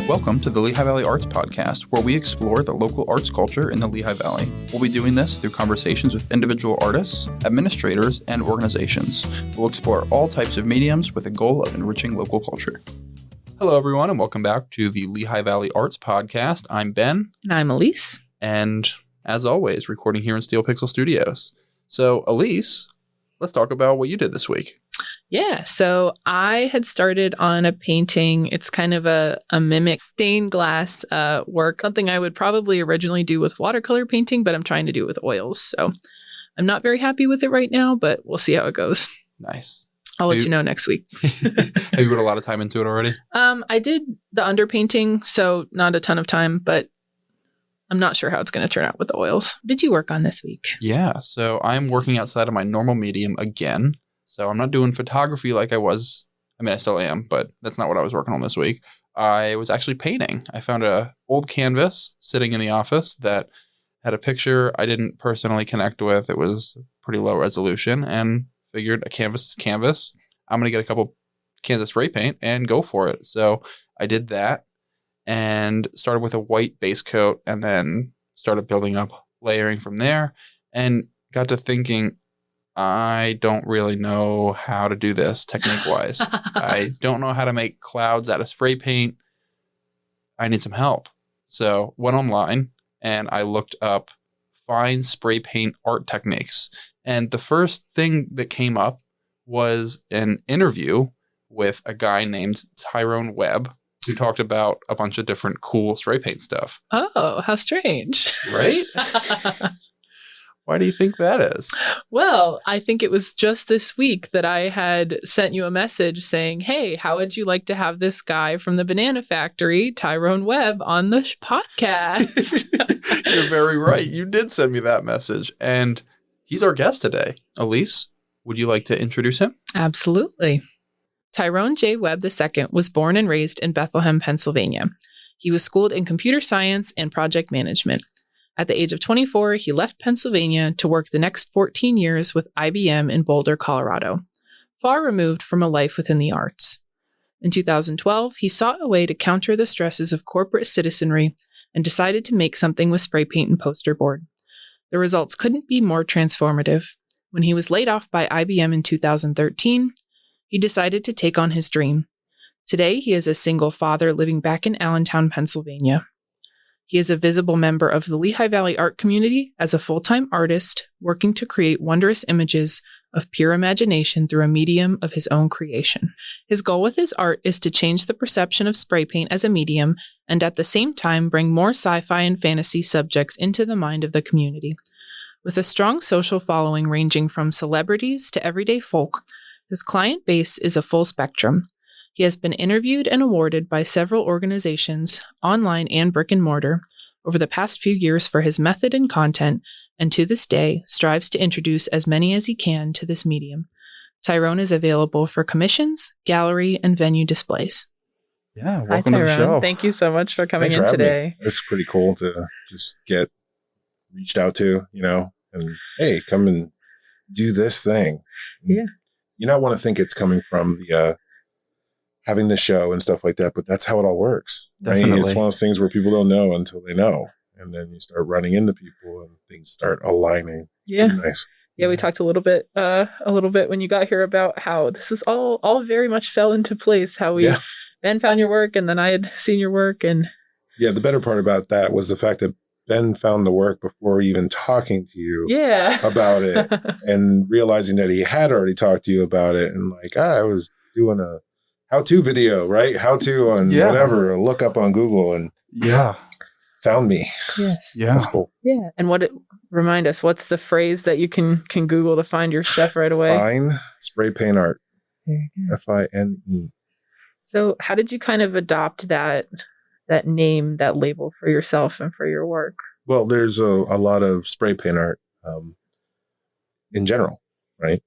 Welcome to the Lehigh Valley Arts Podcast, where we explore the local arts culture in the Lehigh Valley. We'll be doing this through conversations with individual artists, administrators, and organizations. We'll explore all types of mediums with the goal of enriching local culture. Hello, everyone, and welcome back to the Lehigh Valley Arts Podcast. I'm Ben. And I'm Elise. And as always, recording here in Steel Pixel Studios. So, Elise, let's talk about what you did this week. Yeah, so I had started on a painting. It's kind of a mimic stained glass work, something I would probably originally do with watercolor painting, but I'm trying to do with oils. So I'm not very happy with it right now, but we'll see how it goes. Nice. I'll let you know next week. Have you put a lot of time into it already? I did the underpainting, so not a ton of time, but I'm not sure how it's going to turn out with the oils. What did you work on this week? Yeah, so I'm working outside of my normal medium again. So I'm not doing photography like I was. I mean, I still am, but that's not what I was working on this week. I was actually painting. I found an old canvas sitting in the office that had a picture I didn't personally connect with. It was pretty low resolution and figured a canvas is canvas. I'm going to get a couple cans of spray paint and go for it. So I did that and started with a white base coat and then started building up layering from there and got to thinking, I don't really know how to do this technique-wise. I don't know how to make clouds out of spray paint. I need some help. So went online and I looked up fine spray paint art techniques. And the first thing that came up was an interview with a guy named Tyrone Webb, who talked about a bunch of different cool spray paint stuff. Oh, how strange. Right? Why do you think that is? Well, I think it was just this week that I had sent you a message saying, hey, how would you like to have this guy from the Banana Factory, Tyrone Webb, on the podcast? You're very right. You did send me that message. And he's our guest today. Elise, would you like to introduce him? Absolutely. Tyrone J. Webb II was born and raised in Bethlehem, Pennsylvania. He was schooled in computer science and project management. At the age of 24, he left Pennsylvania to work the next 14 years with IBM in Boulder, Colorado, far removed from a life within the arts. In 2012, he sought a way to counter the stresses of corporate citizenry and decided to make something with spray paint and poster board. The results couldn't be more transformative. When he was laid off by IBM in 2013, he decided to take on his dream. Today, he is a single father living back in Allentown, Pennsylvania. He is a visible member of the Lehigh Valley art community as a full-time artist, working to create wondrous images of pure imagination through a medium of his own creation. His goal with his art is to change the perception of spray paint as a medium and at the same time bring more sci-fi and fantasy subjects into the mind of the community. With a strong social following ranging from celebrities to everyday folk, his client base is a full spectrum. He has been interviewed and awarded by several organizations, online and brick and mortar, over the past few years for his method and content, and to this day strives to introduce as many as he can to this medium. Tyrone is available for commissions, gallery, and venue displays. Yeah, welcome Hi, Tyrone. to the show. Thank you so much for coming Thanks in for today. It's pretty cool to just get reached out to, and hey, come and do this thing. Yeah. You not want to think it's coming from the having the show and stuff like that, but that's how it all works. Right? Definitely. It's one of those things where people don't know until they know. And then you start running into people and things start aligning. Yeah. Pretty nice. Yeah, we talked a little bit when you got here about how this was all very much fell into place, how Ben found your work and then I had seen your work. And yeah, the better part about that was the fact that Ben found the work before even talking to you about it and realizing that he had already talked to you about it. And I was doing a how-to video, right? How-to on whatever, a look up on Google and found me. Yes. Yeah. That's cool. Yeah. And remind us, what's the phrase that you can Google to find your stuff right away? Fine spray paint art. FINE. So how did you kind of adopt that name, that label for yourself and for your work? Well, there's a lot of spray paint art in general, right?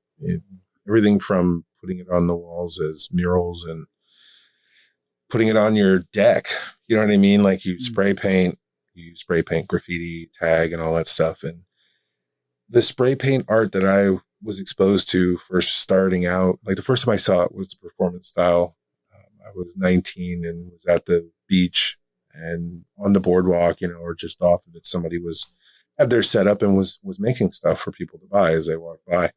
Everything from putting it on the walls as murals and putting it on your deck. You know what I mean? Like you spray paint graffiti, tag, and all that stuff. And the spray paint art that I was exposed to first starting out, the first time I saw it was the performance style. I was 19 and was at the beach and on the boardwalk, or just off of it, somebody had their setup and was making stuff for people to buy as they walked by.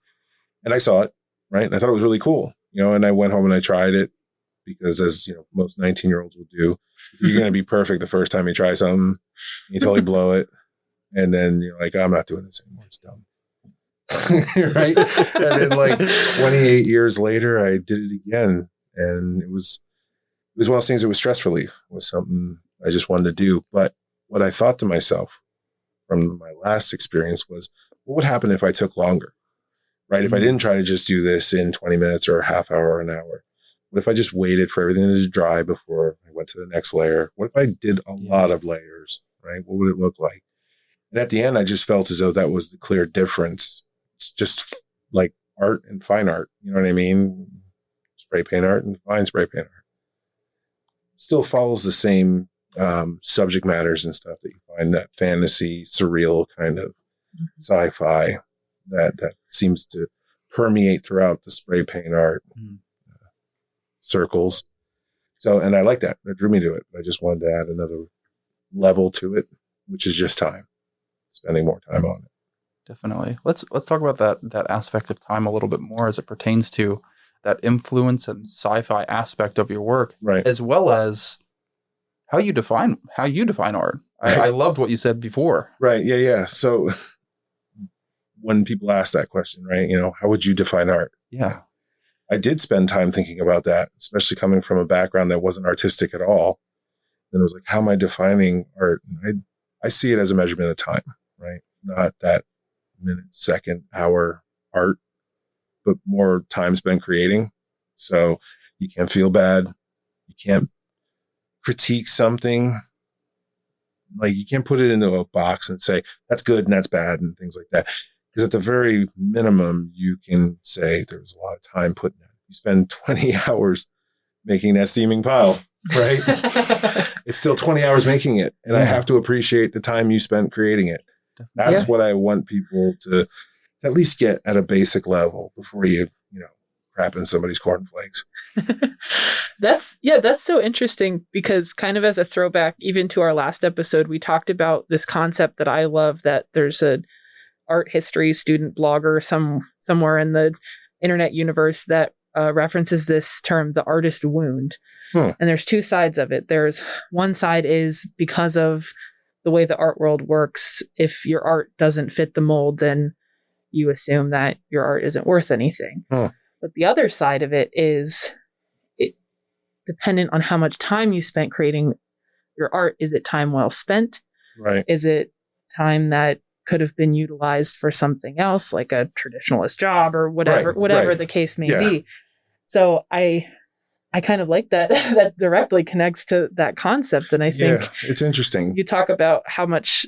And I saw it, right? And I thought it was really cool, and I went home and I tried it because, as most 19-year-olds will do, if you're going to be perfect the first time you try something, you totally blow it. And then you're like, I'm not doing this anymore. It's dumb. Right. And then 28 years later, I did it again. And it was one of those things that was stress relief. It was something I just wanted to do. But what I thought to myself from my last experience was, what would happen if I took longer? Right? If I didn't try to just do this in 20 minutes or a half hour or an hour, what if I just waited for everything to dry before I went to the next layer? What if I did a lot of layers, right? What would it look like? And at the end, I just felt as though that was the clear difference. It's just like art and fine art. You know what I mean? Spray paint art and fine spray paint art. Still follows the same subject matters and stuff that you find, that fantasy, surreal kind of sci-fi that seems to permeate throughout the spray paint art circles. So, and I like that. That drew me to it. I just wanted to add another level to it, which is just time, spending more time on it. Definitely. Let's talk about that aspect of time a little bit more as it pertains to that influence and sci-fi aspect of your work, right? As well as how you define art. I loved what you said before. Right. Yeah. So when people ask that question, right, how would you define art? Yeah. I did spend time thinking about that, especially coming from a background that wasn't artistic at all. And it was like, how am I defining art? And I see it as a measurement of time, right? Not that minute, second, hour art, but more time spent creating. So you can't feel bad. You can't critique something. Like, you can't put it into a box and say, that's good and that's bad and things like that. Because at the very minimum, you can say there was a lot of time put in it. You spend 20 hours making that steaming pile, right? It's still 20 hours making it. And I have to appreciate the time you spent creating it. That's what I want people to at least get at a basic level before you crap in somebody's cornflakes. That's so interesting, because kind of as a throwback, even to our last episode, we talked about this concept that I love, that there's a art history student blogger somewhere in the internet universe that references this term, the artist wound. And there's two sides of it. There's one side is, because of the way the art world works, if your art doesn't fit the mold, then you assume that your art isn't worth anything. But the other side of it is, dependent on how much time you spent creating your art. Is it time well spent? Right. Is it time that could have been utilized for something else, like a traditionalist job or whatever the case may be? So I kind of like that. That directly connects to that concept. And I think it's interesting. You talk about how much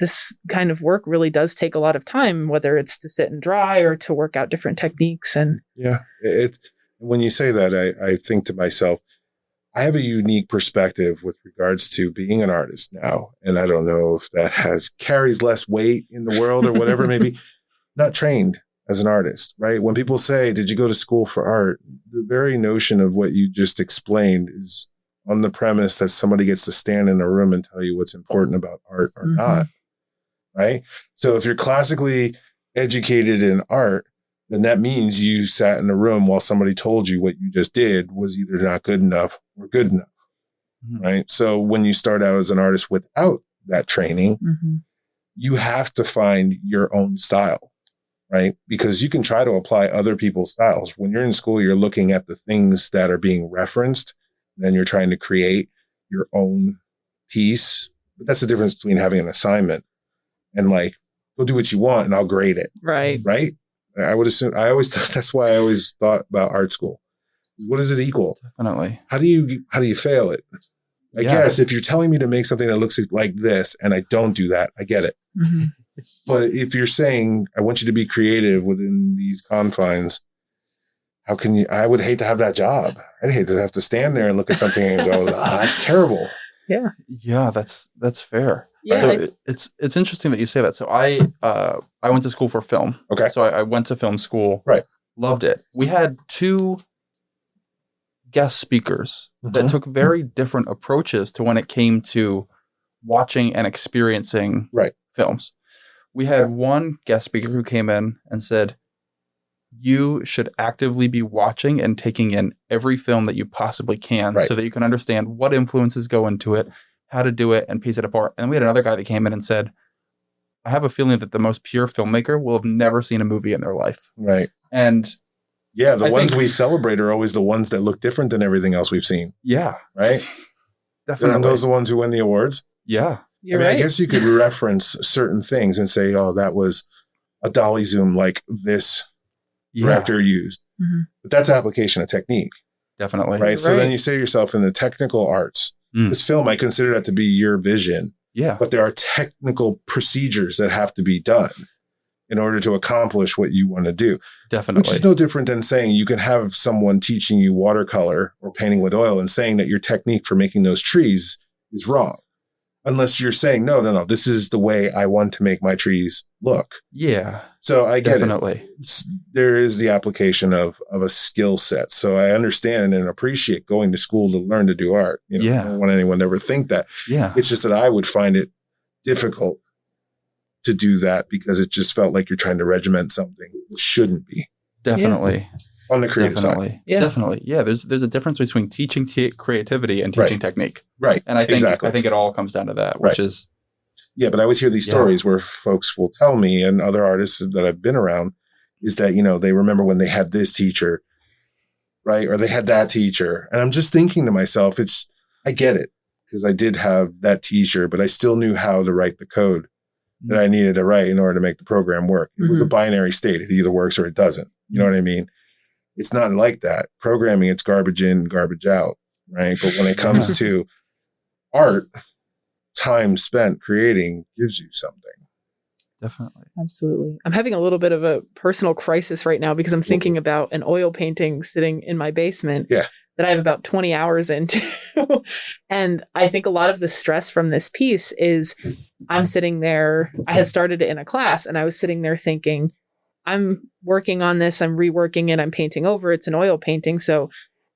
this kind of work really does take a lot of time, whether it's to sit and dry or to work out different techniques. And when you say that, I think to myself, I have a unique perspective with regards to being an artist now. And I don't know if that carries less weight in the world or whatever it may be. Not trained as an artist, right? When people say, did you go to school for art? The very notion of what you just explained is on the premise that somebody gets to stand in a room and tell you what's important about art or not, right? So if you're classically educated in art, then that means you sat in a room while somebody told you what you just did was either not good enough or good enough, right? So when you start out as an artist without that training, you have to find your own style, right? Because you can try to apply other people's styles. When you're in school, you're looking at the things that are being referenced, and then you're trying to create your own piece. But that's the difference between having an assignment and go do what you want and I'll grade it. Right. Right. I would assume, that's why I always thought about art school. What does it equal? Definitely. How do you fail it? I guess if you're telling me to make something that looks like this and I don't do that, I get it. But if you're saying, I want you to be creative within these confines, how can you? I would hate to have that job. I'd hate to have to stand there and look at something and go, that's terrible. Yeah, that's fair. Yeah. So it's interesting that you say that. So I went to school for film. Okay. So I went to film school. Right. Loved it. We had two guest speakers that took very different approaches to when it came to watching and experiencing films. We had one guest speaker who came in and said, you should actively be watching and taking in every film that you possibly can so that you can understand what influences go into it, how to do it, and piece it apart. And we had another guy that came in and said, I have a feeling that the most pure filmmaker will have never seen a movie in their life. Right. And yeah, the ones we celebrate are always the ones that look different than everything else we've seen. Yeah. Right? Definitely. And those are the ones who win the awards? Yeah. I guess you could reference certain things and say, oh, that was a dolly zoom like this director used. But that's application of technique. Definitely. Right. So then you say to yourself, in the technical arts, this film, I consider that to be your vision. Yeah. But there are technical procedures that have to be done in order to accomplish what you want to do. Definitely. Which is no different than saying you can have someone teaching you watercolor or painting with oil and saying that your technique for making those trees is wrong. Unless you're saying, no, this is the way I want to make my trees look. Yeah. So I get it. There is the application of a skill set. So I understand and appreciate going to school to learn to do art. I don't want anyone to ever think that. Yeah. It's just that I would find it difficult to do that because it just felt like you're trying to regiment something it shouldn't be. Definitely. On the creative side. Yeah. Definitely. Yeah. There's a difference between teaching creativity and teaching technique. Right. And I think it all comes down to that, which is. Yeah. But I always hear these stories where folks will tell me, and other artists that I've been around, is that, they remember when they had this teacher, right? Or they had that teacher. And I'm just thinking to myself, I get it, because I did have that teacher, but I still knew how to write the code that I needed to write in order to make the program work. It was a binary state. It either works or it doesn't. You know what I mean? It's not like that. Programming, it's garbage in, garbage out, right? But when it comes to art, time spent creating gives you something. Definitely. Absolutely. I'm having a little bit of a personal crisis right now because I'm thinking about an oil painting sitting in my basement that I have about 20 hours into. And I think a lot of the stress from this piece is I'm sitting there. I had started it in a class and I was sitting there thinking, I'm working on this. I'm reworking it. I'm painting over. It's an oil painting. So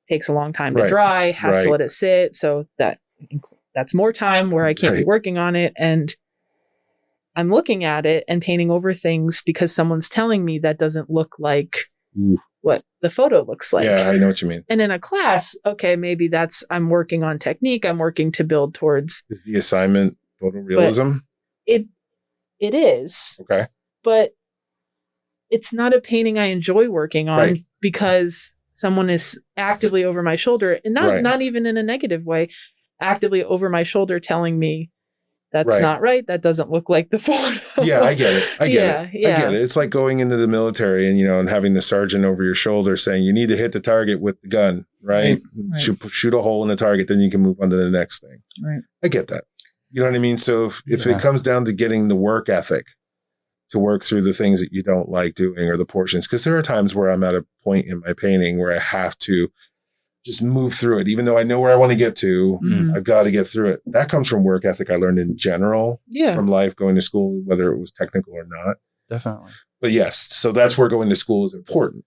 it takes a long time to dry, has to let it sit. So that's more time where I can't be working on it. And I'm looking at it and painting over things because someone's telling me that doesn't look like what the photo looks like. Yeah, I know what you mean. And in a class, okay, maybe I'm working on technique. I'm working to build towards. Is the assignment photorealism? It is. Okay. But it's not a painting I enjoy working on because someone is actively over my shoulder, and not even in a negative way, actively over my shoulder telling me that's not right. That doesn't look like the photo. Yeah, I get it. I get it. It's like going into the military and, and having the sergeant over your shoulder saying you need to hit the target with the gun, right? Shoot a hole in the target, then you can move on to the next thing. Right. I get that. You know what I mean? So if it comes down to getting the work ethic to work through the things that you don't like doing or the portions, because there are times where I'm at a point in my painting where I have to just move through it. Even though I know where I want to get to, I've got to get through it. That comes from work ethic I learned in general from life, going to school, whether it was technical or not. Definitely. But yes, so that's where going to school is important.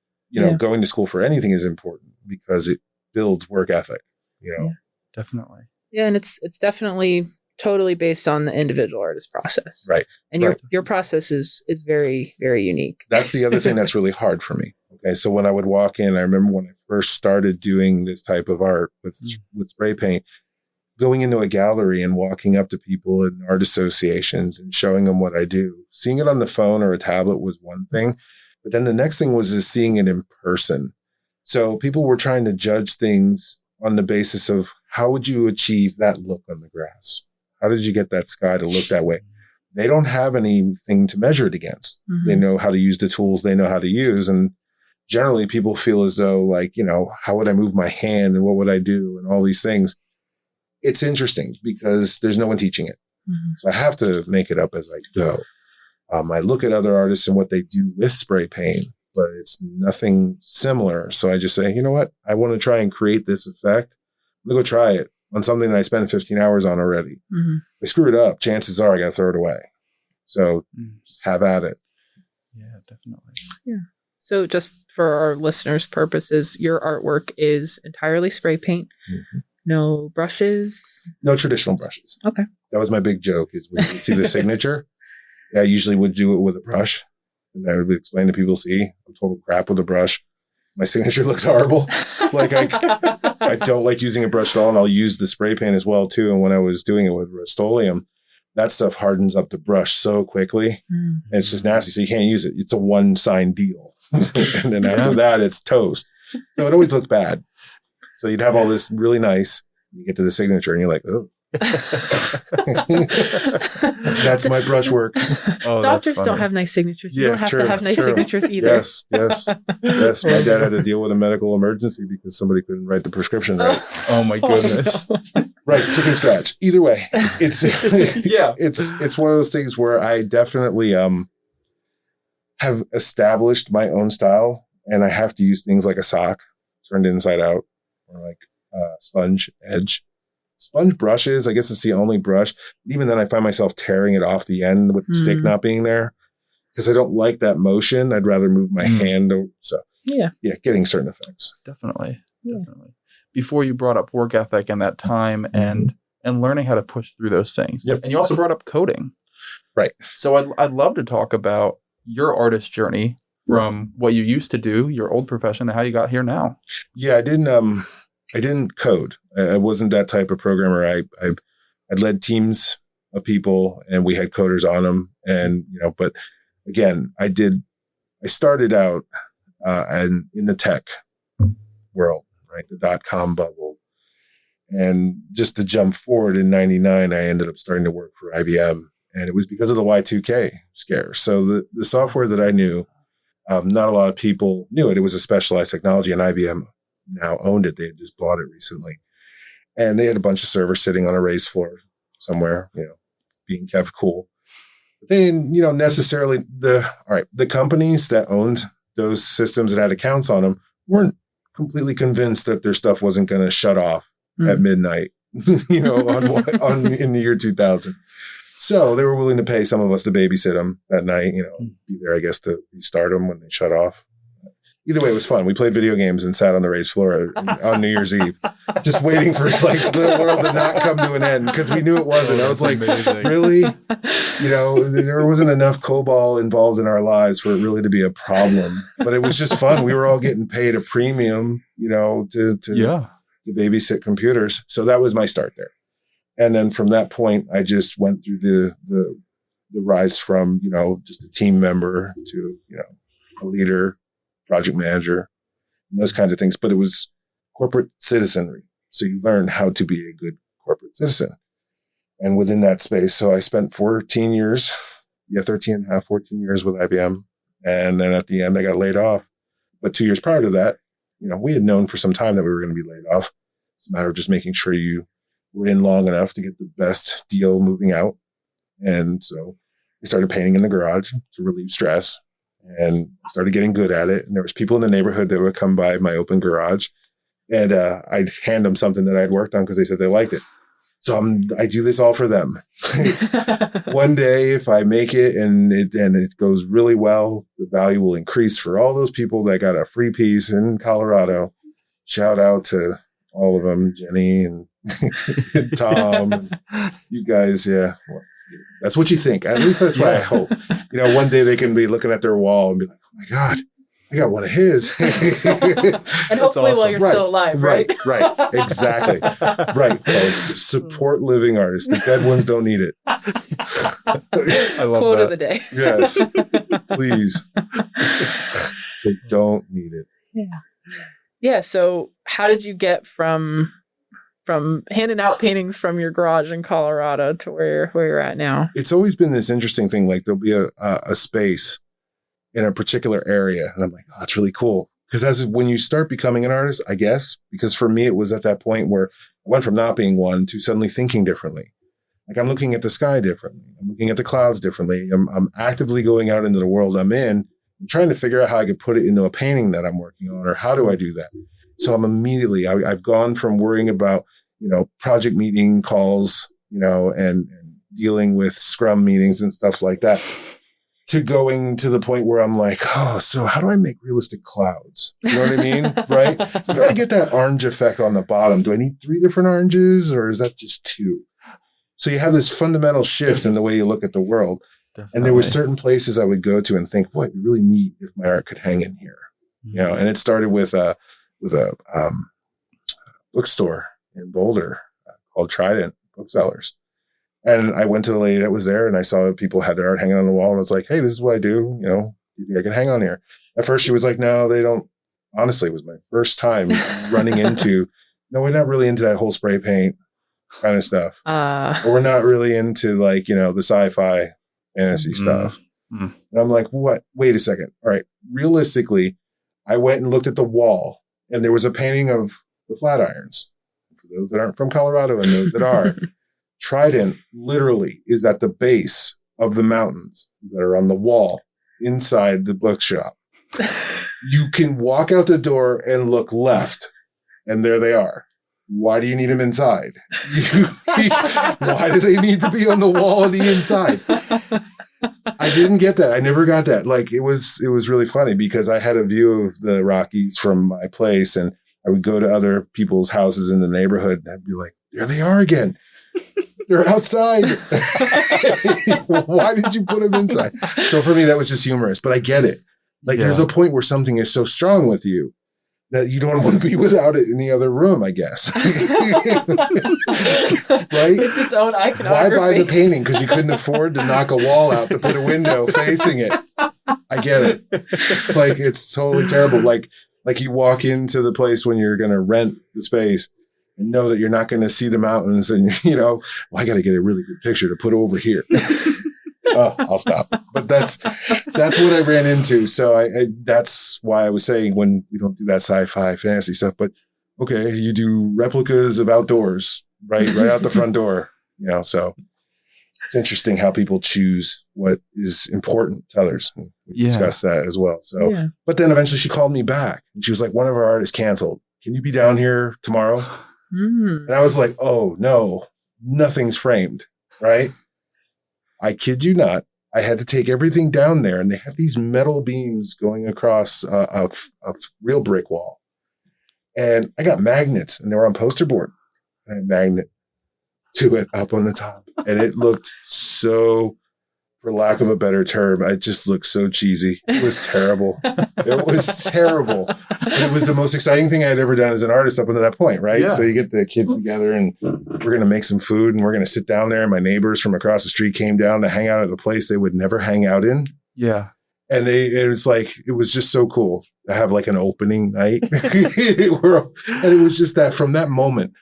Going to school for anything is important because it builds work ethic, Yeah, definitely. Yeah, and it's definitely totally based on the individual artist process. Right. And your process is very, very unique. That's the other thing that's really hard for me. Okay. So when I would walk in, I remember when I first started doing this type of art with spray paint, going into a gallery and walking up to people in art associations and showing them what I do. Seeing it on the phone or a tablet was one thing, but then the next thing was seeing it in person. So people were trying to judge things on the basis of how would you achieve that look on the grass? How did you get that sky to look that way? They don't have anything to measure it against. They know how to use the tools they know how to use. And generally people feel as though like, how would I move my hand and what would I do and all these things. It's interesting because there's no one teaching it. So I have to make it up as I go. I look at other artists and what they do with spray paint, but it's nothing similar. So I just say, you know what? I want to try and create this effect. I'm going to go try it on something that I spent 15 hours on already. If I screw it up, chances are I got to throw it away. So just have at it. Yeah, definitely. Yeah. So just for our listeners' purposes, your artwork is entirely spray paint, no brushes? No traditional brushes. Okay. That was my big joke, is when you see the signature, I usually would do it with a brush. And I would explain to people, see, I'm total crap with a brush. My signature looks horrible. Like I don't like using a brush at all, and I'll use the spray paint as well too. And when I was doing it with Rust-Oleum, that stuff hardens up the brush so quickly. And it's just nasty. So you can't use it. It's a one-sign deal. And then after that, it's toast. So it always looked bad. So you'd have all this really nice. You get to the signature and you're like, oh. That's my brushwork. Oh, Doctors don't have nice signatures. You don't have to have nice signatures either. Yes. My dad had to deal with a medical emergency because somebody couldn't write the prescription right. Oh my goodness. Right, chicken scratch. Either way, it's it's one of those things where I definitely have established my own style, and I have to use things like a sock turned inside out, or like sponge edge. Sponge brushes, I guess it's the only brush. Even then, I find myself tearing it off the end with the stick not being there because I don't like that motion. I'd rather move my hand. So getting certain effects. Definitely. Before you brought up work ethic and that time and learning how to push through those things. Yep. And you also brought up coding. Right. So I'd love to talk about your artist journey from what you used to do, your old profession, and how you got here now. Yeah, I didn't code. I wasn't that type of programmer. I led teams of people, and we had coders on them. And but again, I started out in the tech world, right? The .com bubble, and just to jump forward in '99, I ended up starting to work for IBM, and it was because of the Y2K scare. So the software that I knew, not a lot of people knew it. It was a specialized technology, and IBM now owned it. They had just bought it recently. And they had a bunch of servers sitting on a raised floor somewhere, being kept cool. But they didn't, necessarily the companies that owned those systems that had accounts on them weren't completely convinced that their stuff wasn't going to shut off at midnight, in the year 2000. So they were willing to pay some of us to babysit them that night, be there, I guess, to restart them when they shut off. Either way, it was fun. We played video games and sat on the raised floor on New Year's Eve, just waiting for the world to not come to an end because we knew it wasn't. I was like, really? There wasn't enough COBOL involved in our lives for it really to be a problem. But it was just fun. We were all getting paid a premium, to babysit computers. So that was my start there. And then from that point, I just went through the rise from, just a team member to, a leader, project manager, and those kinds of things. But it was corporate citizenry. So you learn how to be a good corporate citizen. And within that space, so I spent 13 years with IBM. And then at the end, I got laid off. But 2 years prior to that, we had known for some time that we were going to be laid off. It's a matter of just making sure you were in long enough to get the best deal moving out. And so we started painting in the garage to relieve stress. And started getting good at it. And there was people in the neighborhood that would come by my open garage, and I'd hand them something that I'd worked on because they said they liked it. So I do this all for them. One day, if I make it and it goes really well, the value will increase for all those people that got a free piece in Colorado. Shout out to all of them, Jenny and Tom, and you guys. Yeah. Well, that's what you think. At least that's what I hope. One day they can be looking at their wall and be like, oh my God, I got one of his. And hopefully while you're still alive, right? Right. Exactly. Right, folks. Support living artists. The dead ones don't need it. I love Quote that. of the day. Yes. Please. They don't need it. Yeah. So how did you get from handing out paintings from your garage in Colorado to where you're at now? It's always been this interesting thing. Like there'll be a space in a particular area. And I'm like, oh, that's really cool. Because when you start becoming an artist, I guess, because for me, it was at that point where I went from not being one to suddenly thinking differently. Like I'm looking at the sky differently. I'm looking at the clouds differently. I'm actively going out into the world I'm in and trying to figure out how I could put it into a painting that I'm working on, or how do I do that? So I'm immediately, I've gone from worrying about, project meeting calls, and dealing with Scrum meetings and stuff like that, to going to the point where I'm like, oh, so how do I make realistic clouds? You know what I mean? Right? How do I get that orange effect on the bottom? Do I need 3 different oranges or is that just 2? So you have this fundamental shift in the way you look at the world. Definitely. And there were certain places I would go to and think, boy, it'd be really neat if my art could hang in here. You know, and it started with a bookstore in Boulder called Trident Booksellers. And I went to the lady that was there and I saw people had their art hanging on the wall and I was like, hey, this is what I do. You know, you think I can hang on here? At first she was like, no, they don't. Honestly, it was my first time running into, no, we're not really into that whole spray paint kind of stuff. Or we're not really into like, you know, the sci-fi fantasy stuff. And I'm like, what? Wait a second. All right. Realistically, I went and looked at the wall and there was a painting of the Flatirons. For those that aren't from Colorado and those that are, Trident literally is at the base of the mountains that are on the wall inside the bookshop. You can walk out the door and look left, and there they are. Why do you need them inside? Why do they need to be on the wall on the inside? I didn't get that. I never got that. Like it was really funny because I had a view of the Rockies from my place, and I would go to other people's houses in the neighborhood, and I'd be like, "There they are again." They're outside. Why did you put them inside? So for me, that was just humorous, but I get it. Like there's a point where something is so strong with you that you don't want to be without it in the other room, I guess. Right? It's its own iconography. Why buy the painting? Because you couldn't afford to knock a wall out to put a window facing it. I get it. It's like, it's totally terrible. Like you walk into the place when you're going to rent the space and know that you're not going to see the mountains and, you know, well, I got to get a really good picture to put over here. Oh, I'll stop. But that's what I ran into. So I that's why I was saying when we don't do that sci-fi fantasy stuff, but okay, you do replicas of outdoors, right out the front door, you know, so it's interesting how people choose what is important to others. We discussed that as well. So, but then eventually she called me back and she was like, one of our art is canceled. Can you be down here tomorrow? And I was like, oh no, nothing's framed, right? I kid you not. I had to take everything down there and they had these metal beams going across a real brick wall. And I got magnets and they were on poster board. I had a magnet to it up on the top. And it looked so, for lack of a better term, it just looked so cheesy. It was terrible. It was terrible. But it was the most exciting thing I had ever done as an artist up until that point, right? Yeah. So you get the kids together and we're going to make some food and we're going to sit down there. And my neighbors from across the street came down to hang out at a place they would never hang out in. Yeah. And it was just so cool to have like an opening night. And it was just that from that moment,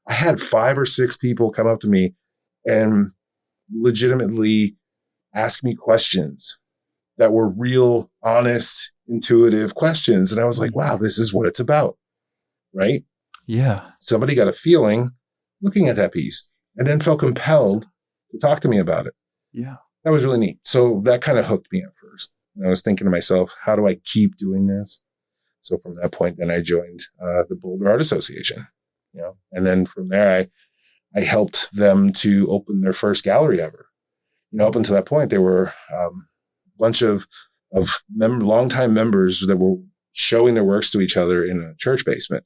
I had 5 or 6 people come up to me and legitimately ask me questions that were real, honest, intuitive questions. And I was like, wow, this is what it's about. Right? Yeah. Somebody got a feeling looking at that piece and then felt compelled to talk to me about it. Yeah. That was really neat. So that kind of hooked me at first. And I was thinking to myself, how do I keep doing this? So from that point, then I joined the Boulder Art Association, you know, and then from there, I helped them to open their first gallery ever. You know, up until that point, there were a bunch of longtime members that were showing their works to each other in a church basement,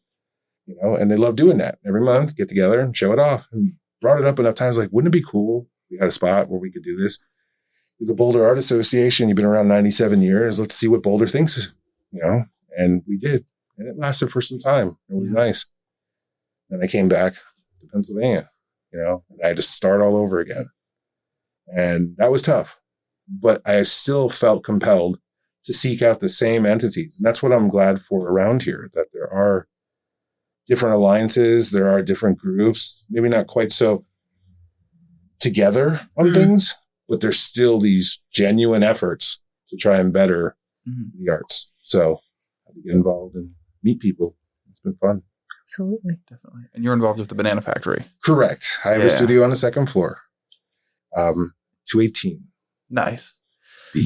you know, and they loved doing that. Every month, get together and show it off. And brought it up enough times, like, wouldn't it be cool? We got a spot where we could do this. The Boulder Art Association, you've been around 97 years. Let's see what Boulder thinks, you know, and we did. And it lasted for some time. It was nice. Then I came back to Pennsylvania, you know, and I had to start all over again. And that was tough, but I still felt compelled to seek out the same entities. And that's what I'm glad for around here, that there are different alliances. There are different groups, maybe not quite so together on things, but there's still these genuine efforts to try and better the arts. So I had to get involved and meet people. It's been fun. Absolutely. Definitely. And you're involved with the Banana Factory. Correct. I have a studio on the second floor. 218. Nice. B.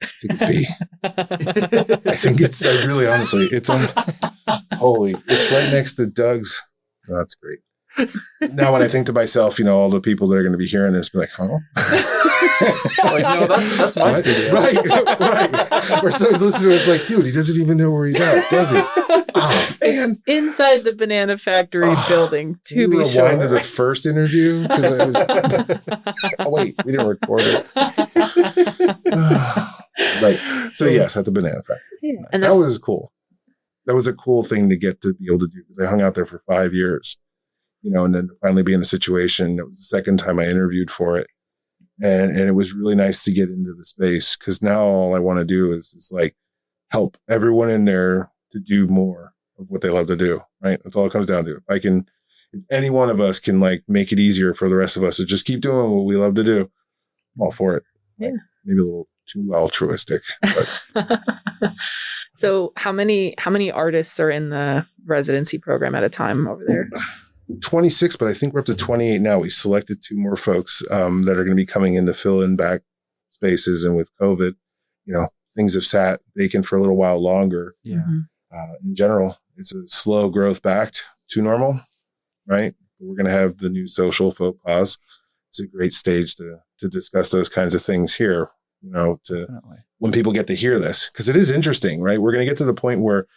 I think it's B. I think it's really honestly, it's on. Holy, it's right next to Doug's. Oh, that's great. Now when I think to myself, all the people that are going to be hearing this be like, huh? That's my studio. Right. Or somebody's listening to it, it's like, dude, he doesn't even know where he's at, does he? Oh, man. Inside the Banana Factory building, to be sure. Rewind to the first interview. Oh, wait, we didn't record it. Right. So yes, at the Banana Factory. Yeah. And that was cool. That was a cool thing to get to be able to do because I hung out there for 5 years, and then to finally be in a situation. It was the second time I interviewed for it. And it was really nice to get into the space because now all I want to do is like help everyone in there to do more of what they love to do. Right. That's all it comes down to. If any one of us can like make it easier for the rest of us to just keep doing what we love to do, I'm all for it. Yeah. Maybe a little too altruistic. But. So how many artists are in the residency program at a time over there? 26, but I think we're up to 28 now. We selected 2 more folks that are going to be coming in to fill in back spaces. And with COVID, things have sat vacant for a little while longer. Yeah. Mm-hmm. In general, it's a slow growth back to normal, right? We're going to have the new social faux pas. It's a great stage to discuss those kinds of things here, Definitely. When people get to hear this, because it is interesting, right? We're going to get to the point where,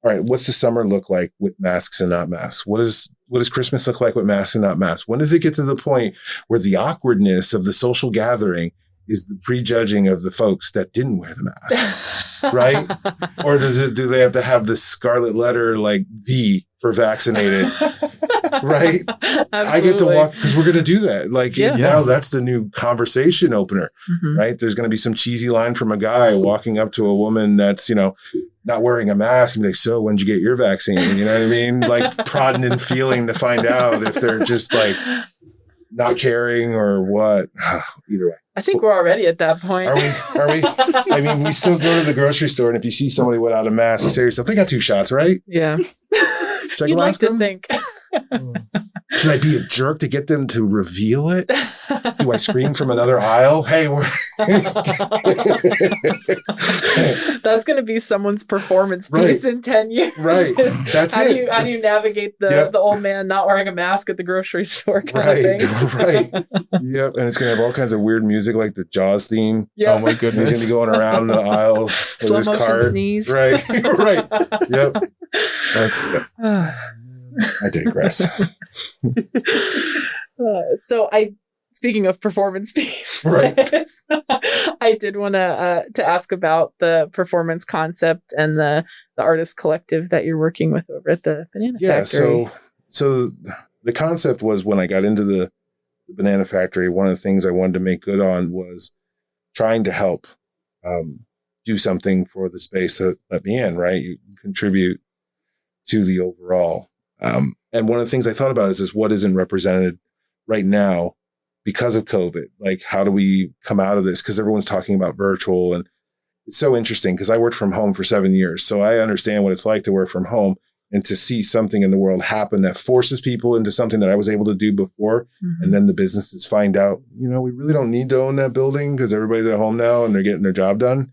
all right, what's the summer look like with masks and not masks? What does Christmas look like with masks and not masks? When does it get to the point where the awkwardness of the social gathering is the prejudging of the folks that didn't wear the mask, right? Or do they have to have the scarlet letter like V for vaccinated, right? Absolutely. I get to walk because we're going to do that. Now that's the new conversation opener, right? There's going to be some cheesy line from a guy walking up to a woman that's, not wearing a mask and be like, so when'd you get your vaccine? You know what I mean? Like prodding and feeling to find out if they're just like not caring or what. Either way. I think we're already at that point. Are we? I mean, we still go to the grocery store and if you see somebody without a mask, you say to yourself, they got 2 shots, right? Yeah. Should I You'd go like ask to them? think. Should I be a jerk to get them to reveal it? Do I scream from another aisle? Hey, we're That's going to be someone's performance piece in 10 years. Right. That's how it. How do you navigate the old man not wearing a mask at the grocery store kind of thing? Right. Yep. And it's going to have all kinds of weird music like the Jaws theme. Yep. Oh my goodness. He's going to be going around the aisles with Slow his motion cart. sneeze. Right. Right. Yep. I digress. Speaking of performance piece, right? I did want to ask about the performance concept and the artist collective that you're working with over at the Banana Factory. So the concept was when I got into the Banana Factory, one of the things I wanted to make good on was trying to help do something for the space that let me in. Right, you contribute to the overall. And one of the things I thought about is what isn't represented right now because of COVID. Like, how do we come out of this? Because everyone's talking about virtual, and it's so interesting because I worked from home for 7 years. So I understand what it's like to work from home and to see something in the world happen that forces people into something that I was able to do before. Mm-hmm. And then the businesses find out, we really don't need to own that building because everybody's at home now and they're getting their job done.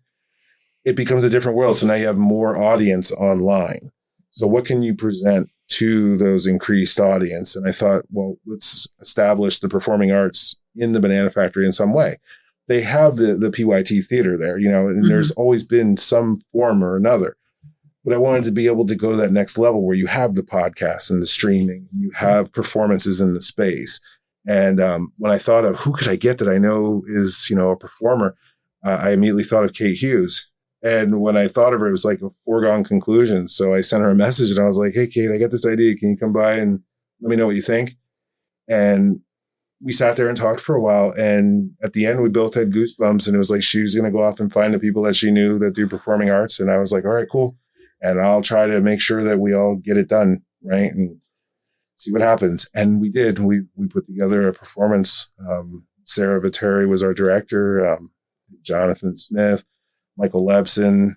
It becomes a different world. So now you have more audience online. So what can you present to those increased audience? And I thought, well, let's establish the performing arts in the Banana Factory in some way. They have the PYT theater there, and mm-hmm. there's always been some form or another. But I wanted to be able to go to that next level where you have the podcasts and the streaming, you have performances in the space. And when I thought of who could I get that I know is, a performer, I immediately thought of Kate Hughes. And when I thought of her, it was like a foregone conclusion. So I sent her a message and I was like, hey, Kate, I got this idea. Can you come by and let me know what you think? And we sat there and talked for a while. And at the end, we both had goosebumps. And it was like she was going to go off and find the people that she knew that do performing arts. And I was like, all right, cool. And I'll try to make sure that we all get it done, right? And see what happens. And we did. We put together a performance. Sarah Viteri was our director. Jonathan Smith. Michael Lebson,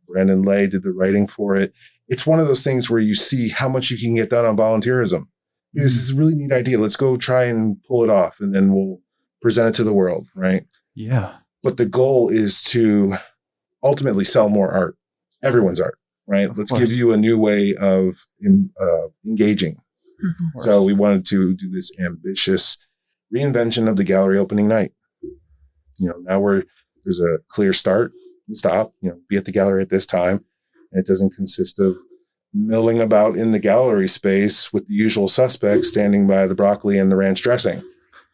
Brandon Lay did the writing for it. It's one of those things where you see how much you can get done on volunteerism. Mm-hmm. This is a really neat idea. Let's go try and pull it off, and then we'll present it to the world, right? Yeah. But the goal is to ultimately sell more art, everyone's art, right? Let's give you a new way of engaging So we wanted to do this ambitious reinvention of the gallery opening night. Now there's a clear start and stop, be at the gallery at this time. And it doesn't consist of milling about in the gallery space with the usual suspects standing by the broccoli and the ranch dressing,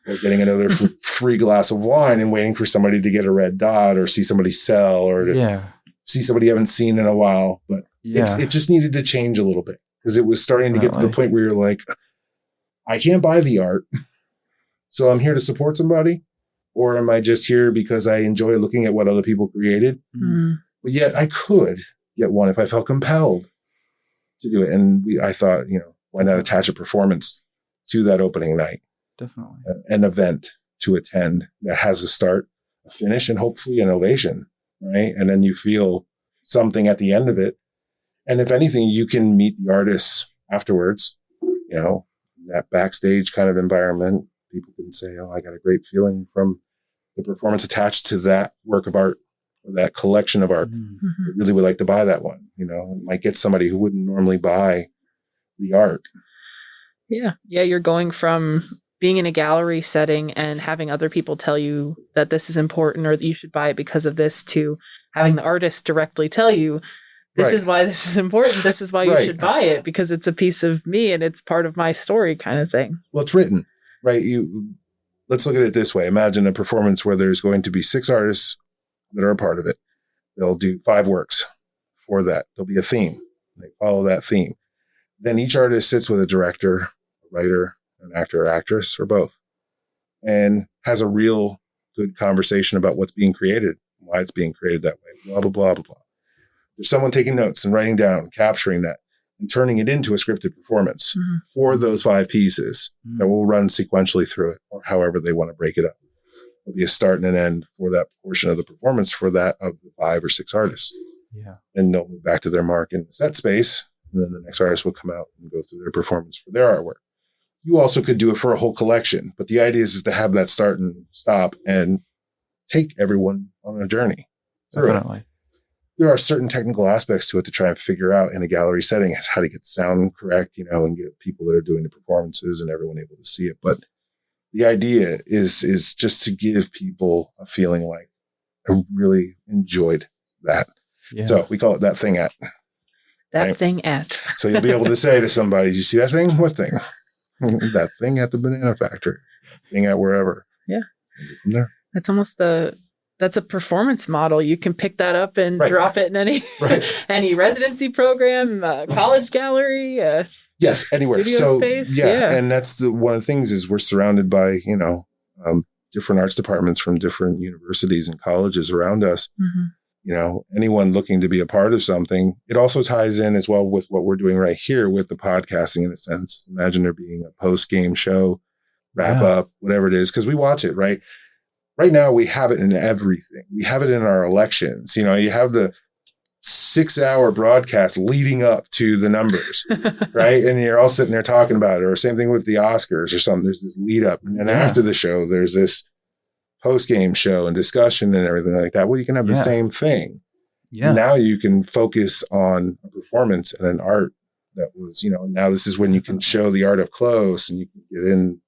or getting another free glass of wine and waiting for somebody to get a red dot or see somebody sell or to see somebody you haven't seen in a while. But it just needed to change a little bit because it was starting to get to the point where you're like, I can't buy the art, so I'm here to support somebody. Or am I just here because I enjoy looking at what other people created? Mm-hmm. But yet I could get one if I felt compelled to do it. And I thought, why not attach a performance to that opening night? Definitely. An event to attend that has a start, a finish, and hopefully an ovation, right? And then you feel something at the end of it. And if anything, you can meet the artists afterwards, that backstage kind of environment. People can say, oh, I got a great feeling from the performance attached to that work of art or that collection of art. Mm-hmm. I really would like to buy that one. It might get somebody who wouldn't normally buy the art. Yeah. Yeah. You're going from being in a gallery setting and having other people tell you that this is important or that you should buy it because of this to having the artist directly tell you, this is why this is important. This is why you should buy it because it's a piece of me and it's part of my story kind of thing. Well, it's written. Right. Let's look at it this way. Imagine a performance where there's going to be 6 artists that are a part of it. They'll do 5 works for that. There'll be a theme. They follow that theme. Then each artist sits with a director, a writer, an actor or actress, or both, and has a real good conversation about what's being created, why it's being created that way, blah, blah, blah, blah, blah. There's someone taking notes and writing down, capturing that, and turning it into a scripted performance for those 5 pieces that will run sequentially through it or however they want to break it up. There'll be a start and an end for that portion of the performance for that of the 5 or 6 artists. Yeah. And they'll move back to their mark in the set space. And then the next artist will come out and go through their performance for their artwork. You also could do it for a whole collection, but the idea is to have that start and stop and take everyone on a journey. Definitely. There are certain technical aspects to it to try and figure out in a gallery setting is how to get sound correct, and get people that are doing the performances and everyone able to see it. But the idea is just to give people a feeling like I really enjoyed that. Yeah. So we call it that thing at. That thing at. So you'll be able to say to somebody, "Did you see that thing? What thing? That thing at the banana factory. Thing at wherever." Yeah. From there. That's almost that's a performance model. You can pick that up and drop it in any any residency program, college gallery. Yes, anywhere. Studio space. Yeah, and that's one of the things is we're surrounded by different arts departments from different universities and colleges around us. Mm-hmm. Anyone looking to be a part of something. It also ties in as well with what we're doing right here with the podcasting in a sense. Imagine there being a post-game show, wrap up, whatever it is, because we watch it, right? Right now, we have it in everything. We have it in our elections. You have the 6-hour broadcast leading up to the numbers, right? And you're all sitting there talking about it. Or same thing with the Oscars or something. There's this lead up. And then after the show, there's this post-game show and discussion and everything like that. Well, you can have the same thing. Yeah. Now you can focus on a performance and an art that was, now this is when you can show the art up close and you can get in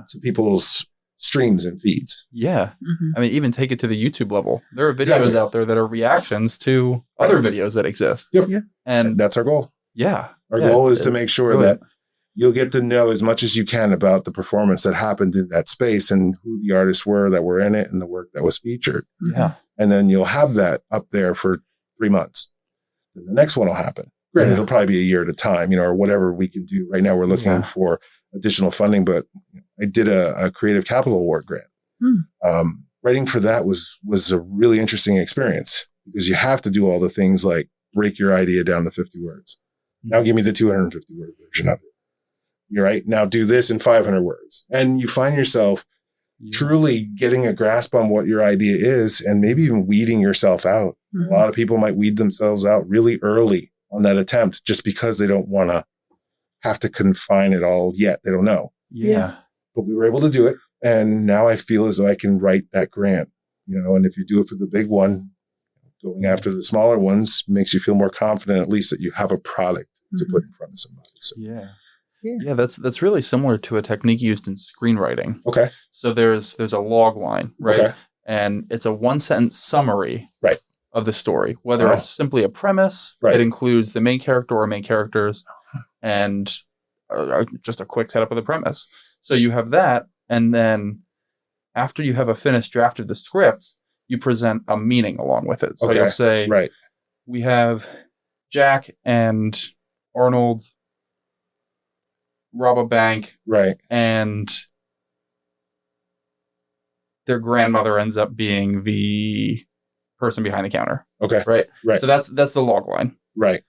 to people's streams and feeds. Yeah. Mm-hmm. I mean, even take it to the YouTube level. There are videos out there that are reactions to other videos that exist. Yep. Yeah. And that's our goal. Yeah. Our goal is to make sure that you'll get to know as much as you can about the performance that happened in that space and who the artists were that were in it and the work that was featured. Yeah. And then you'll have that up there for 3 months. Then the next one will happen. Granted, it'll probably be a year at a time, or whatever we can do. Right now, we're looking for additional funding, but I did a Creative Capital Award grant. Writing for that was a really interesting experience because you have to do all the things like break your idea down to 50 words. Now give me the 250 word version of it. You're right. Now do this in 500 words. And you find yourself truly getting a grasp on what your idea is and maybe even weeding yourself out. Mm-hmm. A lot of people might weed themselves out really early on that attempt just because they don't want to have to confine it all yet. They don't know. Yeah. But we were able to do it. And now I feel as though I can write that grant, and if you do it for the big one, going after the smaller ones makes you feel more confident, at least that you have a product to put in front of somebody. So. Yeah. Yeah, that's really similar to a technique used in screenwriting. Okay. So there's a log line, right? Okay. And it's a 1-sentence summary Right. of the story. Whether it's simply a premise Right. that includes the main character or main characters and just a quick setup of the premise. So you have that, and then after you have a finished draft of the script, you present a meaning along with it. So you'll say, right. we have Jack and Arnold rob a bank, Right. and their grandmother ends up being the person behind the counter. Okay. Right. Right. So that's the log line. Right.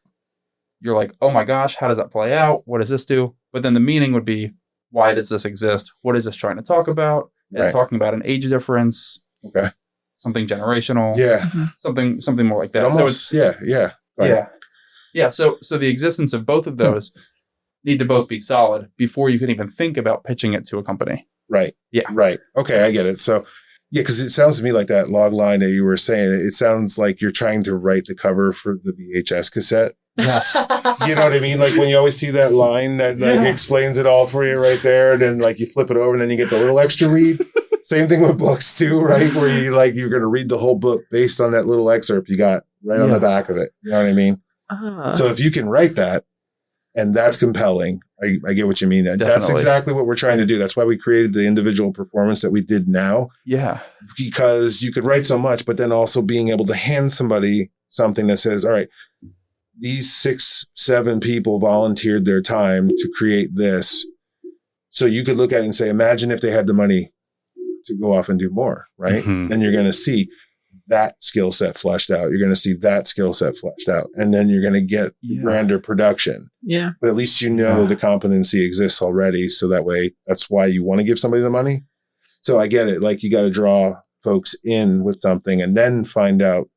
You're like, oh my gosh, how does that play out? What does this do? But then the meaning would be, why does this exist? What is this trying to talk about? It's talking about an age difference. Okay. Something generational. Yeah. Something more like that. Almost, so it's, yeah. Yeah. So the existence of both of those need to both be solid before you can even think about pitching it to a company. Right. Yeah. Right. Okay, I get it. So, yeah, because it sounds to me like that log line that you were saying, it sounds like you're trying to write the cover for the VHS cassette. Yes. You know what I mean? Like when you always see that line that explains it all for you right there, and then like you flip it over and then you get the little extra read. Same thing with books too, right? Where you're going to read the whole book based on that little excerpt you got right on the back of it. You know what I mean? So if you can write that, and that's compelling. I get what you mean. Definitely. That's exactly what we're trying to do. That's why we created the individual performance that we did now. Yeah. Because you could write so much, but then also being able to hand somebody something that says, all right, these 6-7 people volunteered their time to create this. So you could look at it and say, imagine if they had the money to go off and do more, right? Mm-hmm. And you're going to see that skill set fleshed out. You're going to see that skill set fleshed out. And then you're going to get grander production. Yeah. But at least you know the competency exists already. So that way, that's why you want to give somebody the money. So I get it. Like you got to draw folks in with something and then find out,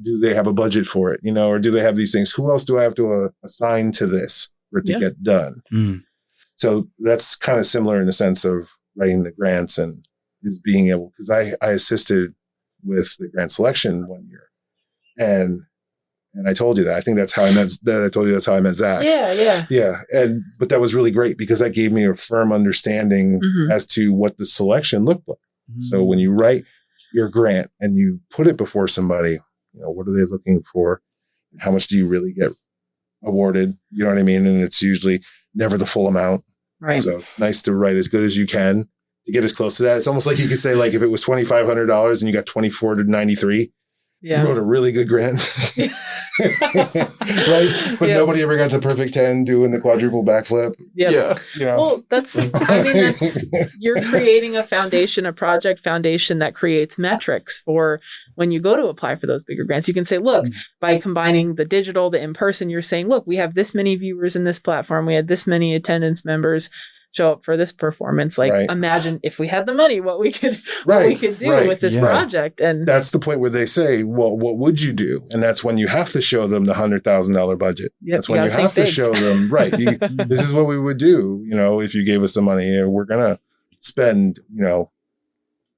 do they have a budget for it? You know, or do they have these things? Who else do I have to assign to this for it to get done? Mm. So that's kind of similar in the sense of writing the grants and is being able, because I assisted with the grant selection one year. And I told you that. I think that's how I met, I told you that's how I met Zach. Yeah. Yeah. But that was really great because that gave me a firm understanding as to what the selection looked like. Mm-hmm. So when you write your grant and you put it before somebody, you know, what are they looking for? How much do you really get awarded? You know what I mean? And it's usually never the full amount. Right. So it's nice to write as good as you can to get as close to that. It's almost like you could say, like, if it was $2,500 and you got 24 to 93, you wrote a really good grant. Right? But nobody ever got the perfect 10 doing the quadruple backflip. Yeah. You know? Well, that's you're creating a foundation, a project foundation that creates metrics for when you go to apply for those bigger grants. You can say, look, by combining the digital, the in-person, you're saying, look, we have this many viewers in this platform. We had this many attendance members show up for this performance. Like, imagine if we had the money, what we could do with this project. And that's the point where they say, well, what would you do? And that's when you have to show them the $100,000 budget. Yep, that's when you have to show them, this is what we would do. You know, if you gave us the money, we're going to spend,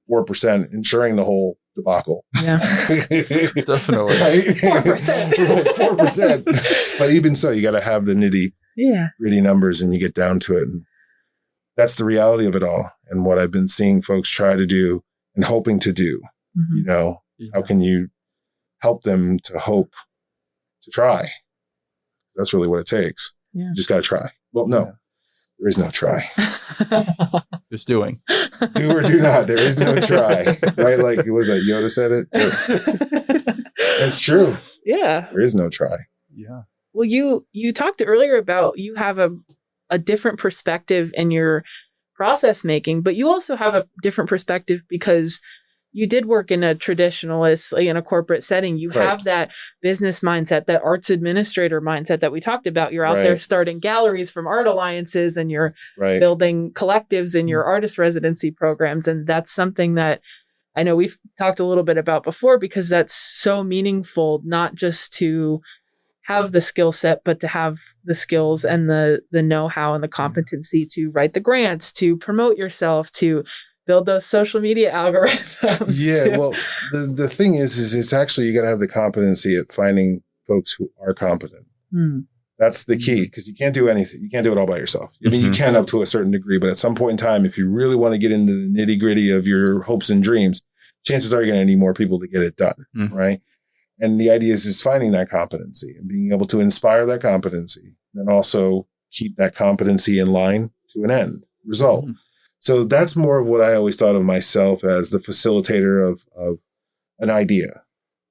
4% insuring the whole debacle. Yeah, definitely. 4%. But even so, you got to have the gritty numbers and you get down to it. And that's the reality of it all. And what I've been seeing folks try to do and hoping to do, how can you help them to hope to try? That's really what it takes. Yeah. You just got to try. Well, no, there is no try. Just doing. Do or do not. There is no try. Right? Like, was that Yoda said it? It's true. Yeah. There is no try. Yeah. Well, you talked earlier about you have a different perspective in your process making, but you also have a different perspective because you did work in a traditionalist, in a corporate setting. You have that business mindset, that arts administrator mindset that we talked about. You're out there starting galleries from art alliances and you're building collectives in your artist residency programs. And that's something that I know we've talked a little bit about before because that's so meaningful, not just to have the skill set, but to have the skills and the know-how and the competency to write the grants, to promote yourself, to build those social media algorithms. Yeah, well, the thing is it's actually, you got to have the competency at finding folks who are competent. That's the key, because you can't do anything. You can't do it all by yourself. I mean, you can up to a certain degree, but at some point in time, if you really want to get into the nitty gritty of your hopes and dreams, chances are you're going to need more people to get it done, right? And the idea is finding that competency and being able to inspire that competency, and also keep that competency in line to an end result. So that's more of what I always thought of myself as the facilitator of an idea,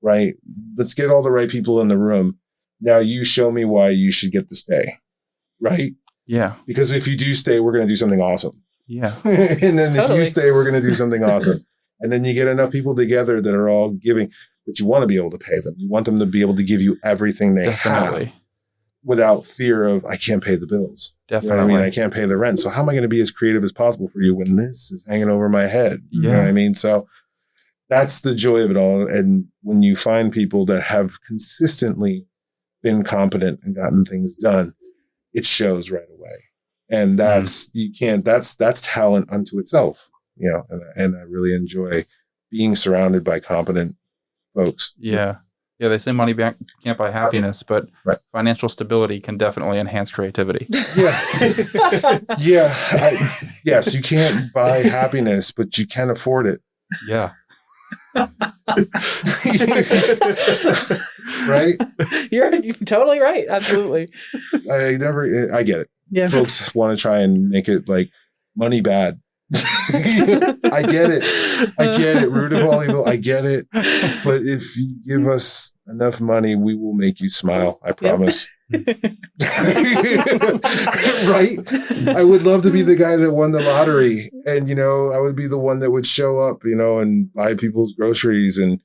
right? Let's get all the right people in the room. Now you show me why you should get to stay, right? Yeah. Because if you do stay, we're going to do something awesome. Yeah. And then if you stay, we're going to do something awesome. And then you get enough people together that are all giving, but you want to be able to pay them. You want them to be able to give you everything they have without fear of, I can't pay the bills. Definitely. You know what I mean? I can't pay the rent. So how am I going to be as creative as possible for you when this is hanging over my head? You know what I mean? So that's the joy of it all. And when you find people that have consistently been competent and gotten things done, it shows right away. And that's, that's talent unto itself, you know, and I really enjoy being surrounded by competent folks. Yeah. Yeah. They say money can't buy happiness, but financial stability can definitely enhance creativity. Yeah. Yes, you can't buy happiness, but you can afford it. Yeah. Right? You're totally right. Absolutely. I get it. Yeah. Folks want to try and make it like money bad. I get it. Root of all evil. I get it. But if you give us enough money, we will make you smile. I promise. Right? I would love to be the guy that won the lottery. And, you know, I would be the one that would show up, you know, and buy people's groceries and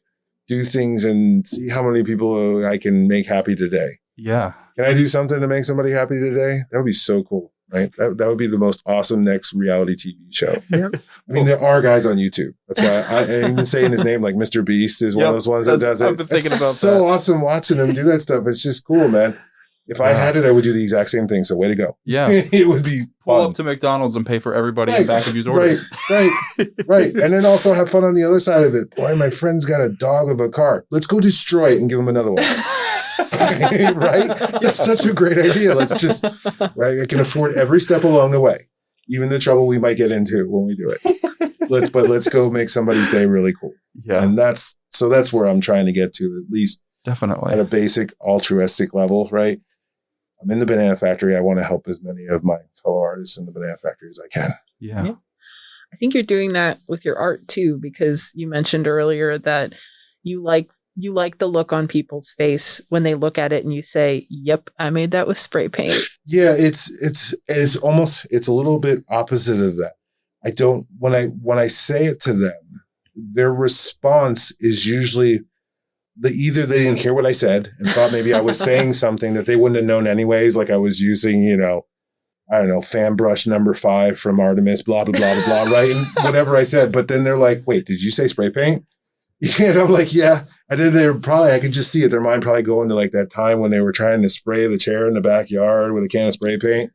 do things and see how many people I can make happy today. Yeah. Can I do something to make somebody happy today? That would be so cool. Right? That would be the most awesome next reality TV show. Yep. I mean, there are guys on YouTube. That's why I even saying his name, like Mr. Beast is one of those ones that does it. I've been thinking about so awesome watching him do that stuff. It's just cool, man. If I had it, I would do the exact same thing. So way to go. Yeah. It would be pull fun. up to McDonald's and pay for everybody in back of you's orders. Right. And then also have fun on the other side of it. Boy, my friend's got a dog of a car. Let's go destroy it and give him another one. Right? It's such a great idea. Let's just, right? I can afford every step along the way, even the trouble we might get into when we do it. Let's go make somebody's day really cool. Yeah. And that's where I'm trying to get to, at least definitely at a basic altruistic level, right? I'm in the Banana Factory. I want to help as many of my fellow artists in the Banana Factory as I can. Yeah. I think you're doing that with your art too, because you mentioned earlier that you like the look on people's face when they look at it and you say, yep, I made that with spray paint. Yeah, it's a little bit opposite of that. I don't, when I say it to them, their response is usually either they didn't hear what I said and thought maybe I was saying something that they wouldn't have known anyways, like I was using, you know, I don't know, fan brush number 5 from Artemis, blah, blah, blah, blah, blah, right? And whatever I said. But then they're like, wait, did you say spray paint? And I'm like, yeah. And then I could just see it. Their mind probably going to like that time when they were trying to spray the chair in the backyard with a can of spray paint.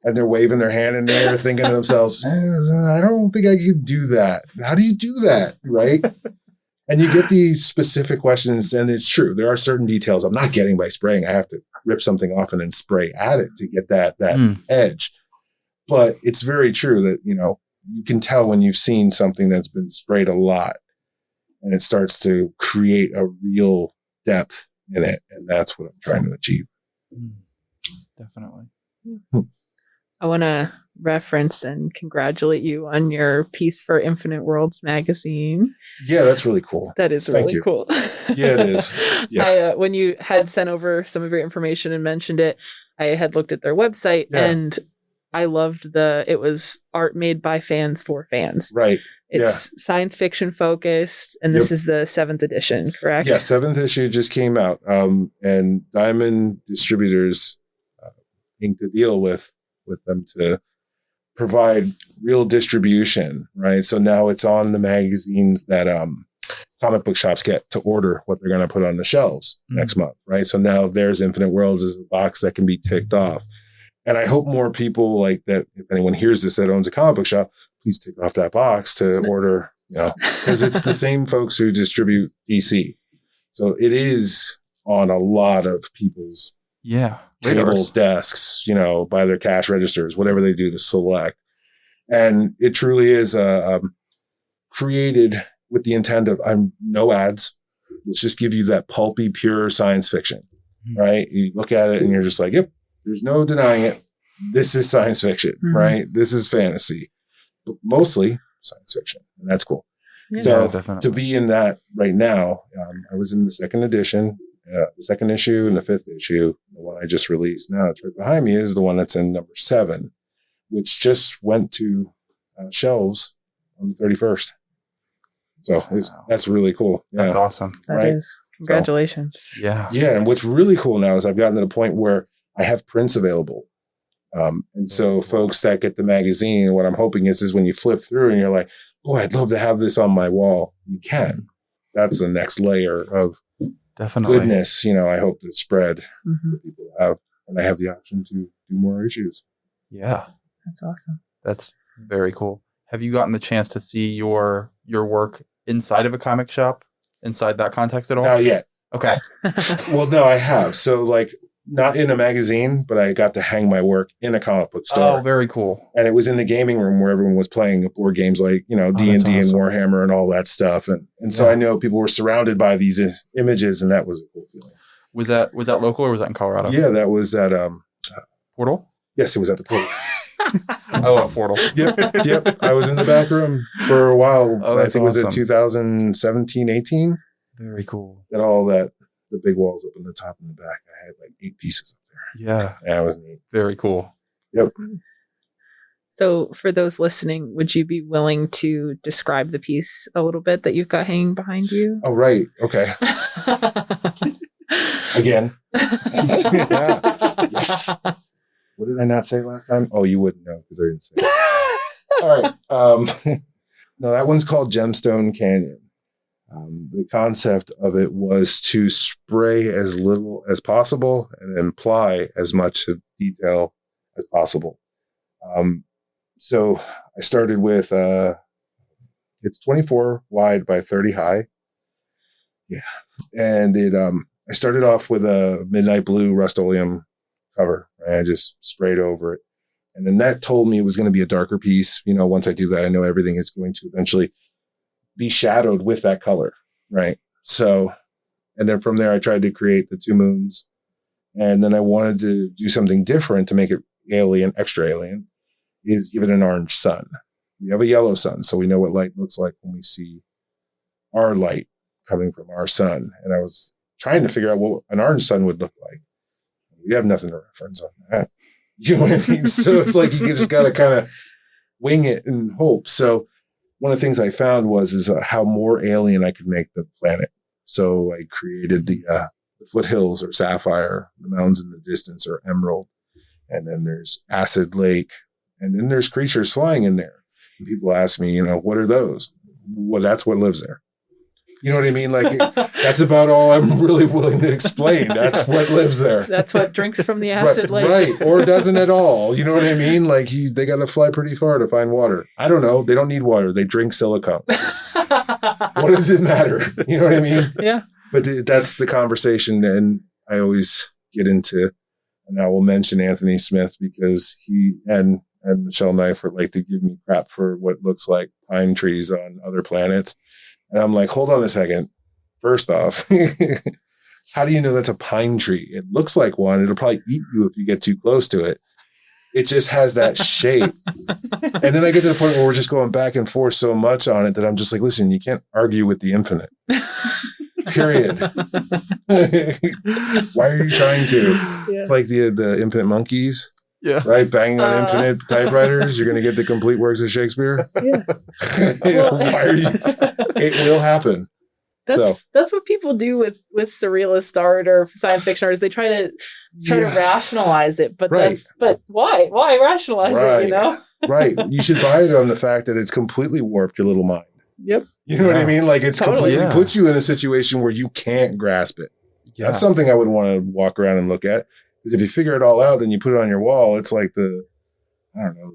And they're waving their hand in there thinking to themselves, I don't think I could do that. How do you do that? Right? And you get these specific questions, and it's true. There are certain details I'm not getting by spraying. I have to rip something off and then spray at it to get that edge. But it's very true that, you know, you can tell when you've seen something that's been sprayed a lot and it starts to create a real depth in it. And that's what I'm trying to achieve. Definitely. I want to reference and congratulate you on your piece for Infinite Worlds magazine. Yeah, that's really cool. That is really cool. Yeah, it is. Yeah. When you had sent over some of your information and mentioned it, I had looked at their website and I loved it was art made by fans for fans. Right. It's science fiction focused, and this is the 7th edition, correct? Yeah, 7th issue just came out. And Diamond Distributors inked a deal with them to provide real distribution, right? So now it's on the magazines that comic book shops get to order what they're going to put on the shelves next month, right? So now there's Infinite Worlds as a box that can be ticked off. And I hope more people like that, if anyone hears this that owns a comic book shop, please tick off that box to order, you know, because it's the same folks who distribute DC. So it is on a lot of people's Yeah. tables, desks, by their cash registers, whatever they do to select. And it truly is created with the intent of no ads. Let's just give you that pulpy, pure science fiction, right? You look at it and you're just like, yep, there's no denying it. This is science fiction, right? This is fantasy, but mostly science fiction. And that's cool. Yeah. So Definitely. to be in that right now, I was in the second edition, the second issue and the fifth issue. The one I just released now, it's right behind me, is the one that's in number 7, which just went to shelves on the 31st. So that's really cool. Yeah. That's awesome. That is. Congratulations. So, yeah. Yeah. And what's really cool now is I've gotten to the point where I have prints available. And so folks that get the magazine, what I'm hoping is when you flip through and you're like, boy, I'd love to have this on my wall. You can. That's the next layer of goodness, I hope to spread for people to have. And I have the option to do more issues. Yeah. That's awesome. That's very cool. Have you gotten the chance to see your work inside of a comic shop, inside that context at all? Not yet. Okay. Well, no, I have. So not in a magazine, but I got to hang my work in a comic book store. Oh, very cool. And it was in the gaming room where everyone was playing board games like, D&D awesome. and Warhammer and all that stuff. And so I know people were surrounded by these images, and that was a cool feeling. Was that local or was that in Colorado? Yeah, that was at Portal? Yes, it was at the Portal. I love Portal. Yep. I was in the back room for a while. Oh, I think it was in awesome. 2017, 18. Very cool. Got all the big walls up in the top and the back. I had 8 pieces up there. Yeah. Yeah, it was neat. Very cool. Yep. So for those listening, would you be willing to describe the piece a little bit that you've got hanging behind you? Oh, right. Okay. Again. Yeah. Yes. What did I not say last time? Oh, you wouldn't know because I didn't say it. All right. No, that one's called Gemstone Canyon. The concept of it was to spray as little as possible and imply as much of detail as possible. So I started with, it's 24 wide by 30 high. Yeah. And I started off with a midnight blue Rust-Oleum cover. Right? I just sprayed over it. And then that told me it was going to be a darker piece. Once I do that, I know everything is going to eventually be shadowed with that color. Right. So, and then from there, I tried to create the 2 moons. And then I wanted to do something different to make it alien, extra alien, is give it an orange sun. We have a yellow sun, so we know what light looks like when we see our light coming from our sun. And I was trying to figure out what an orange sun would look like. We have nothing to reference on that. You know what I mean? So it's like you just got to kind of wing it and hope. So one of the things I found is how more alien I could make the planet. So I created the foothills or sapphire, the mountains in the distance are emerald. And then there's acid lake. And then there's creatures flying in there. And people ask me, what are those? Well, that's what lives there. You know what I mean? Like that's about all I'm really willing to explain. That's what lives there. That's what drinks from the acid lake. Right. Or doesn't at all. You know what I mean? Like they got to fly pretty far to find water. I don't know. They don't need water. They drink silicone. What does it matter? You know what I mean? Yeah. But that's the conversation. And I always get into, and I will mention Anthony Smith because he and Michelle Neifert like to give me crap for what looks like pine trees on other planets. And I'm like, hold on a second. First off, how do you know that's a pine tree? It looks like one. It'll probably eat you if you get too close to it. It just has that shape. And then I get to the point where we're just going back and forth so much on it that I'm just like, listen, you can't argue with the infinite. Period. Why are you trying to? Yeah. It's like the infinite monkeys. Yeah. Right? Banging on infinite typewriters. You're going to get the complete works of Shakespeare. Yeah. Why are you? It will happen. That's what people do with surrealist art or science fiction art is they try to rationalize it. But but why? Why rationalize it, Right. You should buy it on the fact that it's completely warped your little mind. Yep. You know what I mean? Like it's completely puts you in a situation where you can't grasp it. Yeah. That's something I would want to walk around and look at. Because if you figure it all out, then you put it on your wall. It's like the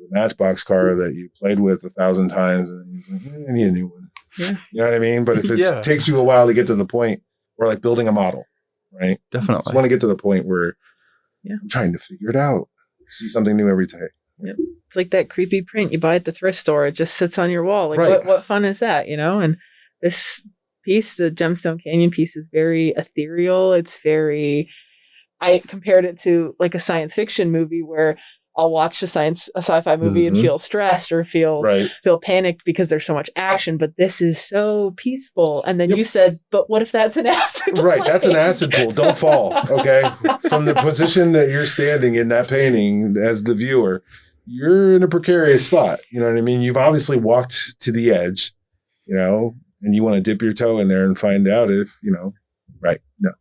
Matchbox car that you played with 1,000 times, and you're like, I need a new one. Yeah. You know what I mean? But if it takes you a while to get to the point, or like building a model, right? Definitely. You want to get to the point where Yeah. I'm trying to figure it out. See something new every day. Yep. It's like that creepy print you buy at the thrift store. It just sits on your wall. Like, Right. what fun is that, you know? And this piece, the Gemstone Canyon piece, is very ethereal. It's very, I compared it to like a science fiction movie where I'll watch a sci-fi movie and feel stressed or feel panicked because there's so much action, but this is so peaceful. And then you said, but what if that's an acid pool? Right, that's an acid pool. Don't fall, okay? From the position that you're standing in that painting as the viewer, you're in a precarious spot. You know what I mean? You've obviously walked to the edge, you know, and you want to dip your toe in there and find out if, you know, no.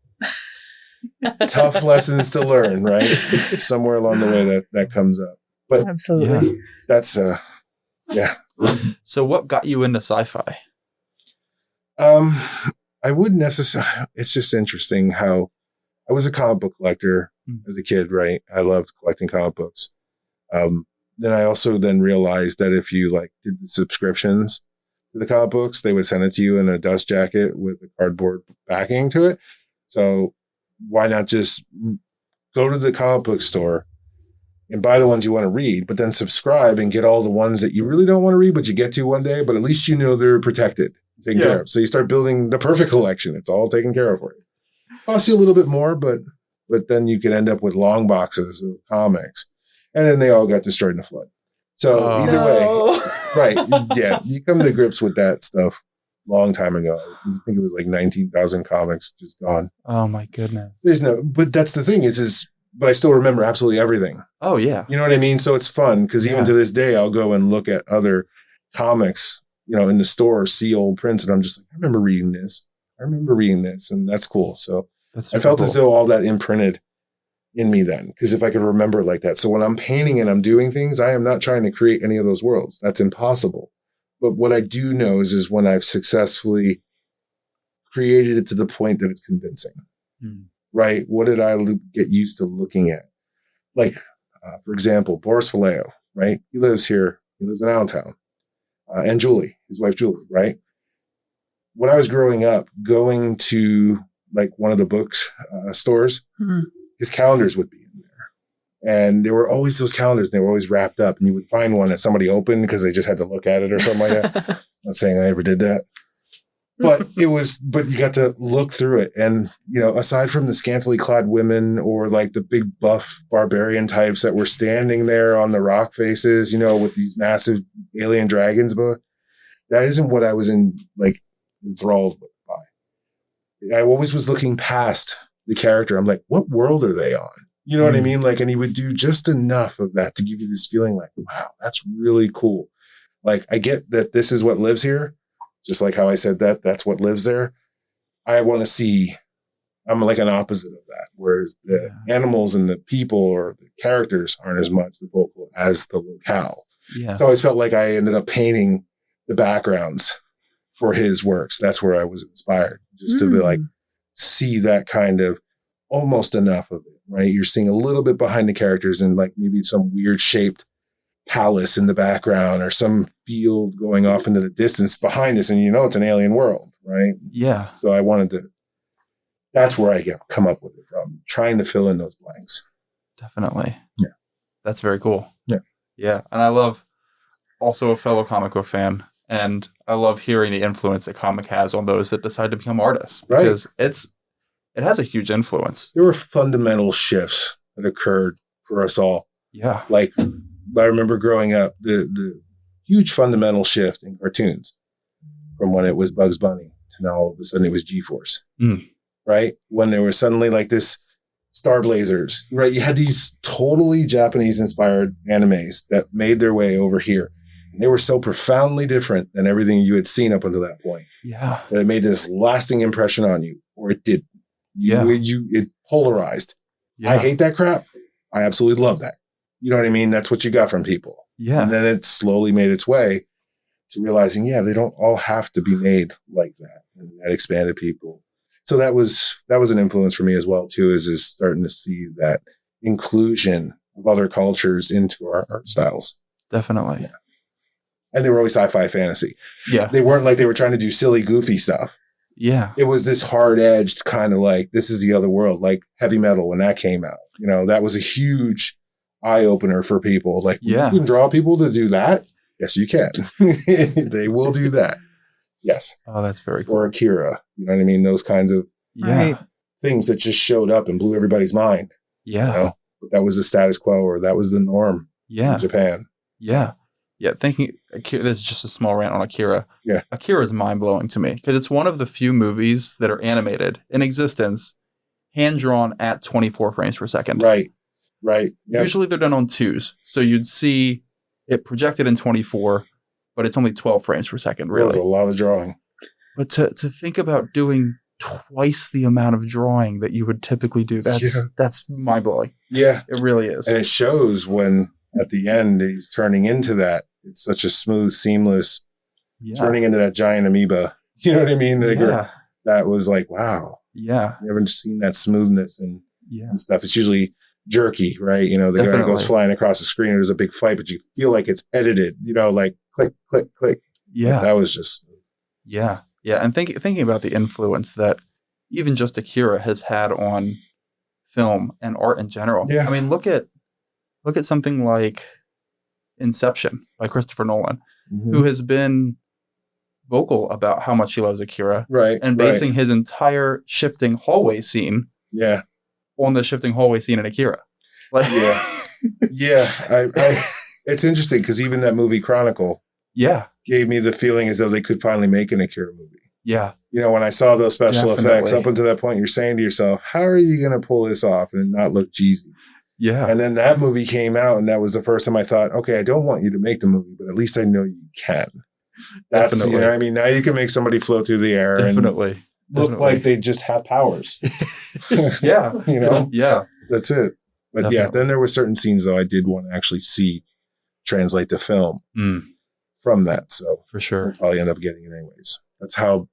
Tough lessons to learn, right? Somewhere along the way that comes up. But absolutely, that's So what got you into sci-fi? I wouldn't necessarily. It's just interesting how I was a comic book collector as a kid, right? I loved collecting comic books. Then I also realized that if you like did the subscriptions to the comic books, they would send it to you in a dust jacket with a cardboard backing to it. So why not just go to the comic book store and buy the ones you want to read, but then subscribe and get all the ones that you really don't want to read, but you get to one day, but at least you know they're protected, taken care of. So you start building the perfect collection. It's all taken care of for you. Costs you a little bit more, but then you could end up with long boxes of comics. And then they all got destroyed in a flood. So either way, you come to grips with that stuff long time ago. I think it was like 19,000 comics just gone. Oh my goodness. But that's the thing but I still remember absolutely everything. Oh yeah. You know what I mean? So it's fun because even to this day, I'll go and look at other comics, you know, in the store, see old prints. And I'm just like, I remember reading this. And that's cool. So I felt as though all that imprinted in me then, because if I could remember it like that. So when I'm painting and I'm doing things, I am not trying to create any of those worlds. That's impossible. But what I do know is when I've successfully created it to the point that it's convincing, right? What did I get used to looking at? Like, for example, Boris Vallejo, right? He lives here. He lives in Allentown. And Julie, his wife, Julie, right? When I was growing up, going to like one of the books stores, his calendars would be in there. And there were always those calendars. And they were always wrapped up. And you would find one that somebody opened because they just had to look at it or something like that. I'm not saying I ever did that. But you got to look through it. And, you know, aside from the scantily clad women or like the big buff barbarian types that were standing there on the rock faces, you know, with these massive alien dragons, but that isn't what I was enthralled by. I always was looking past the character. I'm like, what world are they on? You know what I mean? Like, and he would do just enough of that to give you this feeling like, wow, that's really cool. Like, I get that this is what lives here. Just like how I said that's what lives there. I want to see, I'm like an opposite of that. Whereas the animals and the people or the characters aren't as much the vocal as the locale. Yeah. So I always felt like I ended up painting the backgrounds for his works. That's where I was inspired, just to be like, see that kind of almost enough of it, right? You're seeing a little bit behind the characters and like maybe some weird shaped palace in the background or some field going off into the distance behind us. And you know, it's an alien world, right? Yeah. So I wanted to, that's where I come up with it from, trying to fill in those blanks. Definitely. Yeah. That's very cool. Yeah. Yeah. And I love also a fellow comic book fan. And I love hearing the influence that comic has on those that decide to become artists. Right. Because it has a huge influence. There were fundamental shifts that occurred for us all. Yeah. Like, I remember growing up, the huge fundamental shift in cartoons from when it was Bugs Bunny to now all of a sudden it was G-Force, right? When there was suddenly like this Star Blazers, right? You had these totally Japanese-inspired animes that made their way over here. And they were so profoundly different than everything you had seen up until that point. Yeah. That it made this lasting impression on you, or it did. It polarized. Yeah. I hate that crap. I absolutely love that. You know what I mean? That's what you got from people. Yeah. And then it slowly made its way to realizing, they don't all have to be made like that. And that expanded people. So that was an influence for me as well, too, is starting to see that inclusion of other cultures into our art styles. Definitely. Yeah. And they were always sci-fi fantasy. Yeah. They weren't like they were trying to do silly, goofy stuff. Yeah. It was this hard-edged kind of like, this is the other world, like heavy metal when that came out. You know, that was a huge eye-opener for people. Like, Yeah. you can draw people to do that? Yes, you can. They will do that. Yes. Oh, that's very cool. Or Akira. You know what I mean? Those kinds of Yeah. Right. things that just showed up and blew everybody's mind. Yeah. You know? That was the status quo, or that was the norm Yeah. in Japan. Yeah. Yeah. Thinking, Akira, this is just a small rant on Akira. Yeah. Akira is mind blowing to me because it's one of the few movies that are animated in existence, hand drawn at 24 frames per second. Right. Right. Yep. Usually they're done on twos. So you'd see it projected in 24, but it's only 12 frames per second, That was really. a lot of drawing. But to think about doing twice the amount of drawing that you would typically do, that's mind blowing. Yeah. It really is. And it shows when at the end he's turning into that. It's such a smooth, seamless Yeah. turning into that giant amoeba. You know what I mean? Like, Yeah. that was like, wow. Yeah. You haven't seen that smoothness and Yeah. stuff. It's usually jerky, right? You know, the guy goes Definitely. flying across the screen. There's a big fight, but you feel like it's edited, you know, like click, click, click. Yeah. That was just, Yeah. Yeah. And thinking about the influence that even just Akira has had on film and art in general. Yeah. I mean, look at something like Inception by Christopher Nolan, who has been vocal about how much he loves Akira right. and basing his entire shifting hallway scene Yeah. on the shifting hallway scene in Akira. Like, Yeah. Yeah. It's interesting because even that movie Chronicle yeah. gave me the feeling as though they could finally make an Akira movie. Yeah. You know, when I saw those special effects Definitely. up until that point, you're saying to yourself, how are you going to pull this off and not look cheesy? Yeah. And then that movie came out, and that was the first time I thought, okay, I don't want you to make the movie, but at least I know you can. That's, Definitely. you know what I mean? Now you can make somebody float through the air Definitely. and look like they just have powers. Yeah. You know, Yeah. that's it. But yeah, Definitely. then there were certain scenes, though, I did want to actually see translate to film Mm, from that. So for we'll sure. probably end up getting it anyways. That's how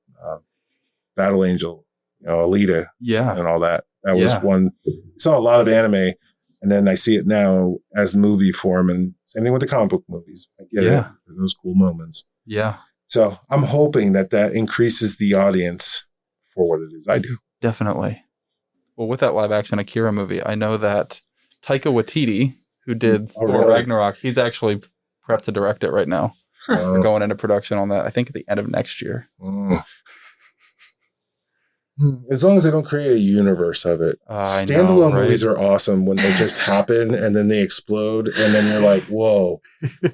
Battle Angel, you know, Alita Yeah. and all that. That was Yeah. one. I saw a lot of anime, and then I see it now as movie form, and same thing with the comic book movies. I get it. Yeah. Those cool moments. Yeah. So I'm hoping that increases the audience for what it is I do. Definitely. Well, with that live action Akira movie, I know that Taika Waititi, who did Oh, Thor really? Ragnarok, he's actually prepped to direct it right now. We're Uh, going into production on that, I think, at the end of next year. mm. As long as they don't create a universe of it. I know, Standalone right? movies are awesome when they just happen and then they explode and then you're like, whoa.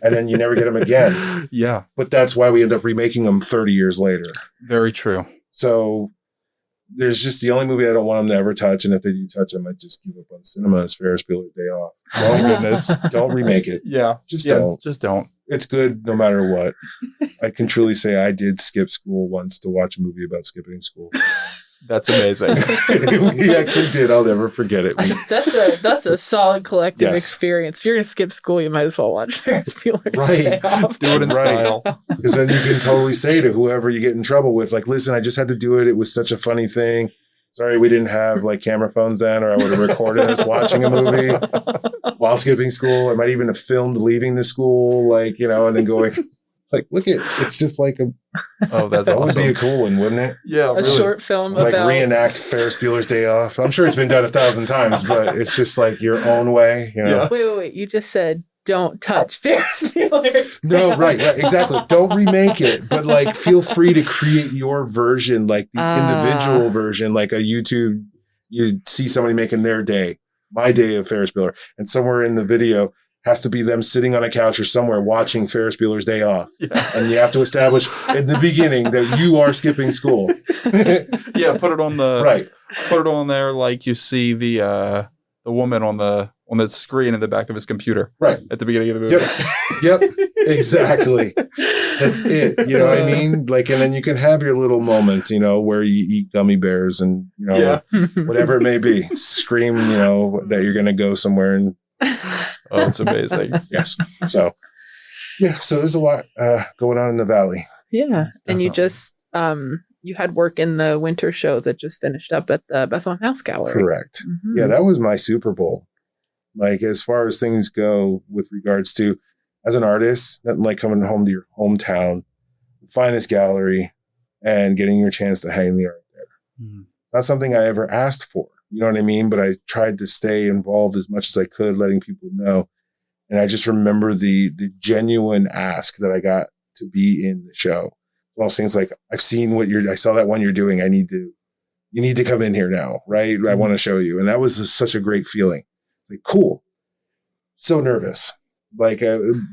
And then you never get them again. Yeah. But that's why we end up remaking them 30 years later. Very true. So there's just the only movie I don't want them to ever touch. And if they do touch them, I just give up on cinema as Ferris Bueller's Day Off. Oh, my goodness. Don't remake it. Yeah. Just Yeah. don't. Just don't. It's good no matter what. I can truly say I did skip school once to watch a movie about skipping school. That's amazing. We actually did. I'll never forget it. That's a solid collective Yes. experience. If you're gonna skip school, you might as well watch Ferris Bueller's Right. Day Off. Do it in Right. style. Because then you can totally say to whoever you get in trouble with, like, listen, I just had to do it. It was such a funny thing. Sorry, we didn't have like camera phones then, or I would have recorded us watching a movie while skipping school. I might even have filmed leaving the school, like, you know, and then going, like, look at it's just like Oh, that's that would be a awesome. cool one, wouldn't it? Yeah, A short film Like about reenact Ferris Bueller's Day Off. I'm sure it's been done 1,000 times, but it's just like your own way, you know. Yeah. Wait. You just said don't touch Ferris Bueller's Day No, Off. right, exactly. Don't remake it, but like feel free to create your version, like the individual version, like a YouTube. You see somebody making their day, my day of Ferris Bueller, and somewhere in the video has to be them sitting on a couch or somewhere watching Ferris Bueller's Day Off, Yeah. and you have to establish in the beginning that you are skipping school. Yeah, put it on the Right. Put it on there like you see the woman on the screen in the back of his computer. Right. At the beginning of the movie. Yep. Exactly. That's it. You know what I mean? Like, and then you can have your little moments, you know, where you eat gummy bears and, you know, Yeah. whatever it may be. Scream, you know, that you're going to go somewhere. And Oh, it's amazing. yes. So, yeah. So there's a lot going on in the valley. Yeah. And you Definitely. just you had work in the winter show that just finished up at the Bethlehem House Gallery. Correct. Mhm. Yeah. That was my Super Bowl. Like, as far as things go with regards to, as an artist, nothing like coming home to your hometown, the finest gallery, and getting your chance to hang the art there. Mm. It's not something I ever asked for. You know what I mean? But I tried to stay involved as much as I could, letting people know. And I just remember the genuine ask that I got to be in the show. One of those things like, I saw that one you're doing. You need to come in here now, right? I want to show you. And that was such a great feeling. Like, cool. So nervous. Like, and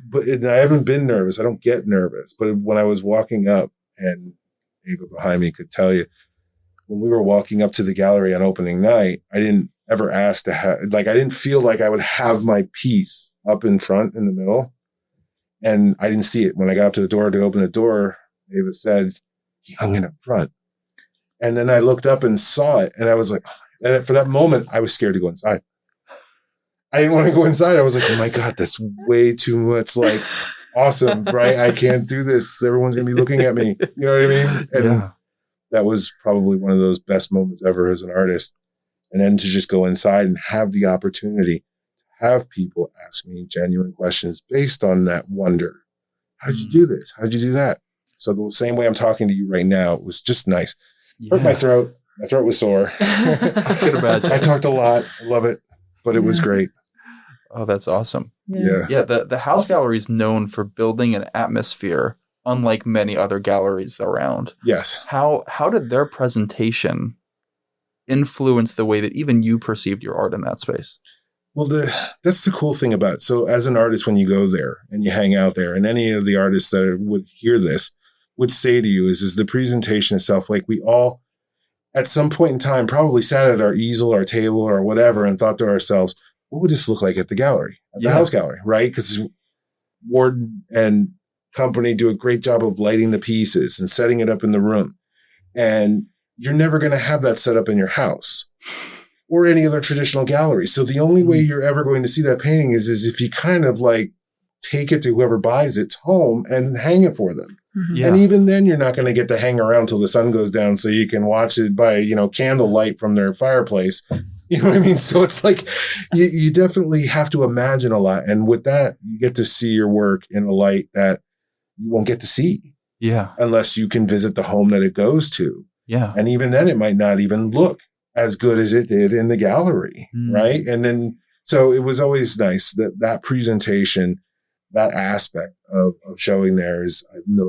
I haven't been nervous. I don't get nervous. But when I was walking up, and Ava behind me could tell you, when we were walking up to the gallery on opening night, I didn't ever ask to have, I didn't feel like I would have my piece up in front in the middle. And I didn't see it. When I got up to the door to open the door, Ava said, he hung it up front. And then I looked up and saw it. And I was like, and for that moment, I was scared to go inside. I didn't want to go inside. I was like, oh my God, that's way too much. Like, awesome, right? I can't do this. Everyone's going to be looking at me. You know what I mean? And that was probably one of those best moments ever as an artist. And then to just go inside and have the opportunity to have people ask me genuine questions based on that wonder. How did you do this? How did you do that? So the same way I'm talking to you right now, it was just nice. Hurt my throat. My throat was sore. I can imagine. I talked a lot. I love it, but it was great. Oh, that's awesome. Yeah. Yeah. The house gallery is known for building an atmosphere unlike many other galleries around. Yes. How did their presentation influence the way that even you perceived your art in that space? Well, that's the cool thing about it. So as an artist, when you go there and you hang out there, and any of the artists that would hear this would say to you is the presentation itself, like we all at some point in time probably sat at our easel, our table or whatever and thought to ourselves, what would this look like at the gallery, at the house gallery, right? Because Ward and company do a great job of lighting the pieces and setting it up in the room. And you're never going to have that set up in your house or any other traditional gallery. So the only way you're ever going to see that painting is if you kind of like take it to whoever buys its home and hang it for them. Mm-hmm. Yeah. And even then you're not going to get to hang around till the sun goes down so you can watch it by, candlelight from their fireplace. You know what I mean? So it's like you definitely have to imagine a lot. And with that, you get to see your work in a light that you won't get to see. Yeah. Unless you can visit the home that it goes to. Yeah. And even then it might not even look as good as it did in the gallery. Right. And then, so it was always nice that presentation, that aspect of showing there is,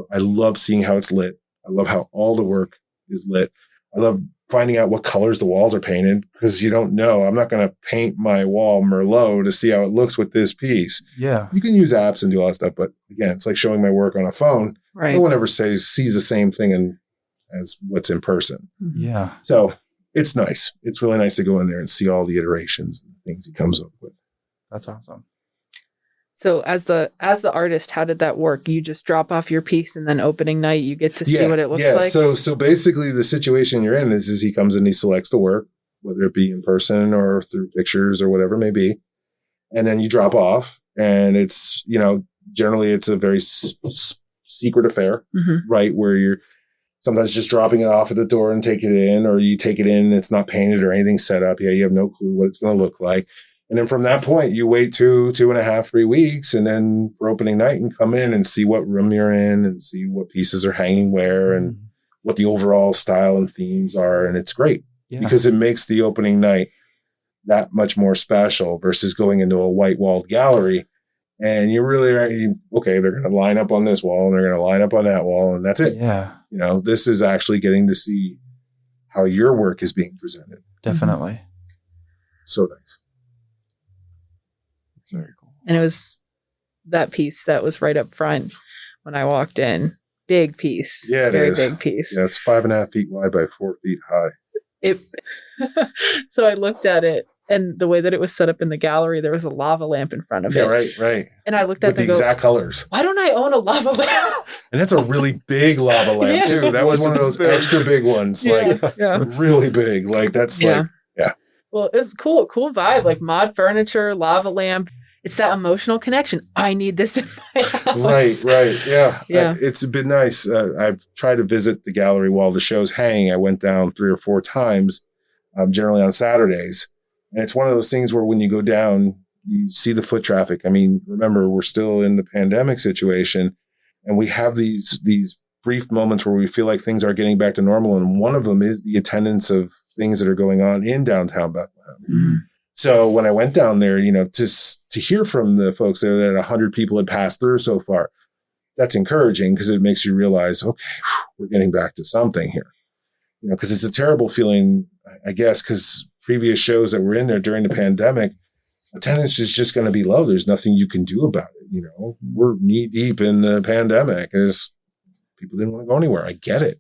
I love seeing how it's lit. I love how all the work is lit. I love finding out what colors the walls are painted because you don't know. I'm not going to paint my wall Merlot to see how it looks with this piece. Yeah. You can use apps and do all that stuff. But again, it's like showing my work on a phone. Right. No one ever sees the same thing as what's in person. Yeah. So it's nice. It's really nice to go in there and see all the iterations and things he comes up with. That's awesome. So as the artist, how did that work? You just drop off your piece and then opening night you get to see what it looks like? So basically the situation you're in is he comes and he selects the work, whether it be in person or through pictures or whatever it may be. And then you drop off and it's, generally it's a very secret affair, right? Where you're sometimes just dropping it off at the door and take it in, or you take it in and it's not painted or anything set up. Yeah. You have no clue what it's going to look like. And then from that point, you wait 2.5, 3 weeks, and then for opening night and come in and see what room you're in and see what pieces are hanging where and what the overall style and themes are. And it's great because it makes the opening night that much more special versus going into a white walled gallery. And you really are, okay, they're going to line up on this wall and they're going to line up on that wall. And that's it. Yeah. This is actually getting to see how your work is being presented. Definitely. So nice. It's very cool. And it was that piece that was right up front when I walked in. Big piece. Yeah, it Very is. big piece. Yeah, it's 5.5 feet wide by 4 feet high. So I looked at it, and the way that it was set up in the gallery, there was a lava lamp in front of it. Yeah, right. And I looked at with the exact colors. why don't I own a lava lamp? And that's a really big lava lamp too. That was one of those extra big ones, really big. Like that's Well, it's cool vibe, like mod furniture, lava lamp. It's that emotional connection. I need this in my house. Right. Yeah. Yeah. It's been nice. I've tried to visit the gallery while the show's hanging. I went down 3 or 4 times, generally on Saturdays. And it's one of those things where when you go down, you see the foot traffic. I mean, remember, we're still in the pandemic situation and we have these brief moments where we feel like things are getting back to normal. And one of them is the attendance of things that are going on in downtown Bethlehem. Mm. So when I went down there, to hear from the folks there that 100 people had passed through so far, that's encouraging because it makes you realize, okay, we're getting back to something here. Because it's a terrible feeling, I guess, because previous shows that were in there during the pandemic, attendance is just going to be low. There's nothing you can do about it. We're knee deep in the pandemic as people didn't want to go anywhere. I get it.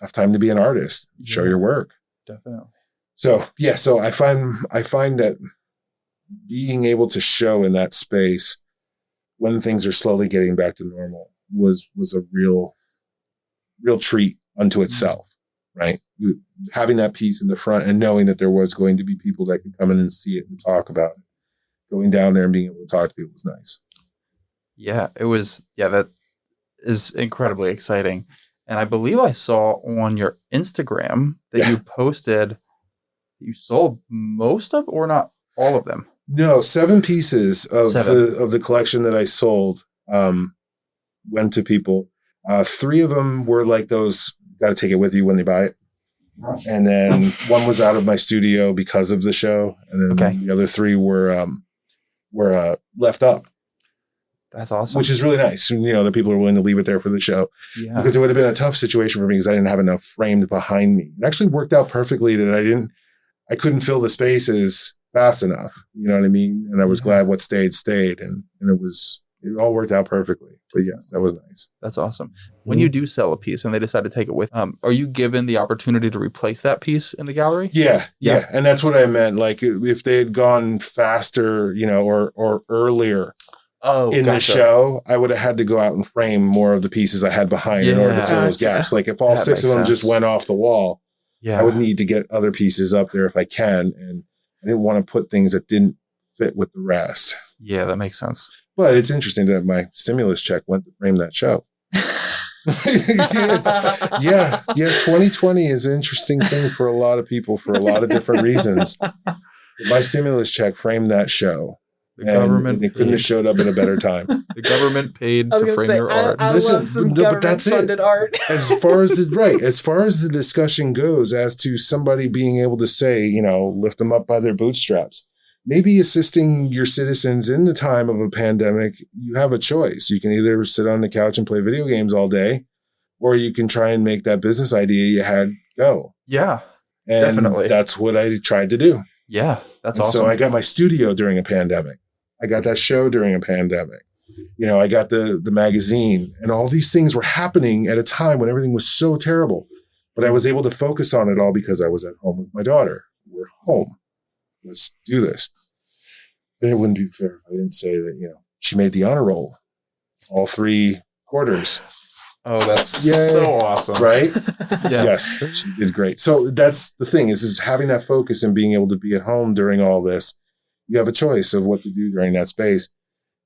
Tough time to be an artist. Show your work. Definitely. So I find that being able to show in that space when things are slowly getting back to normal was a real treat unto itself, right? Having that piece in the front and knowing that there was going to be people that could come in and see it and talk about it. Going down there and being able to talk to people was nice. Yeah, it was. Yeah, that is incredibly exciting. And I believe I saw on your Instagram that you posted, you sold most of or not all of them? No, 7 pieces of the collection that I sold went to people. 3 of them were like those, got to take it with you when they buy it. And then 1 was out of my studio because of the show. And then the other 3 were left up. That's awesome. Which is really nice. The people are willing to leave it there for the show. Yeah. Because it would have been a tough situation for me because I didn't have enough framed behind me. It actually worked out perfectly that I couldn't fill the spaces fast enough. You know what I mean? And I was glad what stayed. And it all worked out perfectly. But yes, that was nice. That's awesome. When you do sell a piece and they decide to take it with, are you given the opportunity to replace that piece in the gallery? Yeah. And that's what I meant. Like if they had gone faster, or earlier the show, I would have had to go out and frame more of the pieces I had behind in order to fill those gaps. Like if all 6 of them just went off the wall, I would need to get other pieces up there if I can. And I didn't want to put things that didn't fit with the rest. Yeah, that makes sense. But it's interesting that my stimulus check went to frame that show. 2020 is an interesting thing for a lot of people for a lot of different reasons. My stimulus check framed that show. The government couldn't have showed up at a better time. The government paid to frame your art. But that's it. Art. As far as the discussion goes, as to somebody being able to say, lift them up by their bootstraps. Maybe assisting your citizens in the time of a pandemic, you have a choice. You can either sit on the couch and play video games all day, or you can try and make that business idea you had go. Yeah, and definitely. That's what I tried to do. Yeah, that's awesome. So I got my studio during a pandemic. I got that show during a pandemic. I got the magazine, and all these things were happening at a time when everything was so terrible. But I was able to focus on it all because I was at home with my daughter. We're home. Let's do this. But it wouldn't be fair if I didn't say that, she made the honor roll all 3 quarters. Oh, that's so awesome. Right? Yes, she did great. So that's the thing is having that focus and being able to be at home during all this. You have a choice of what to do during that space.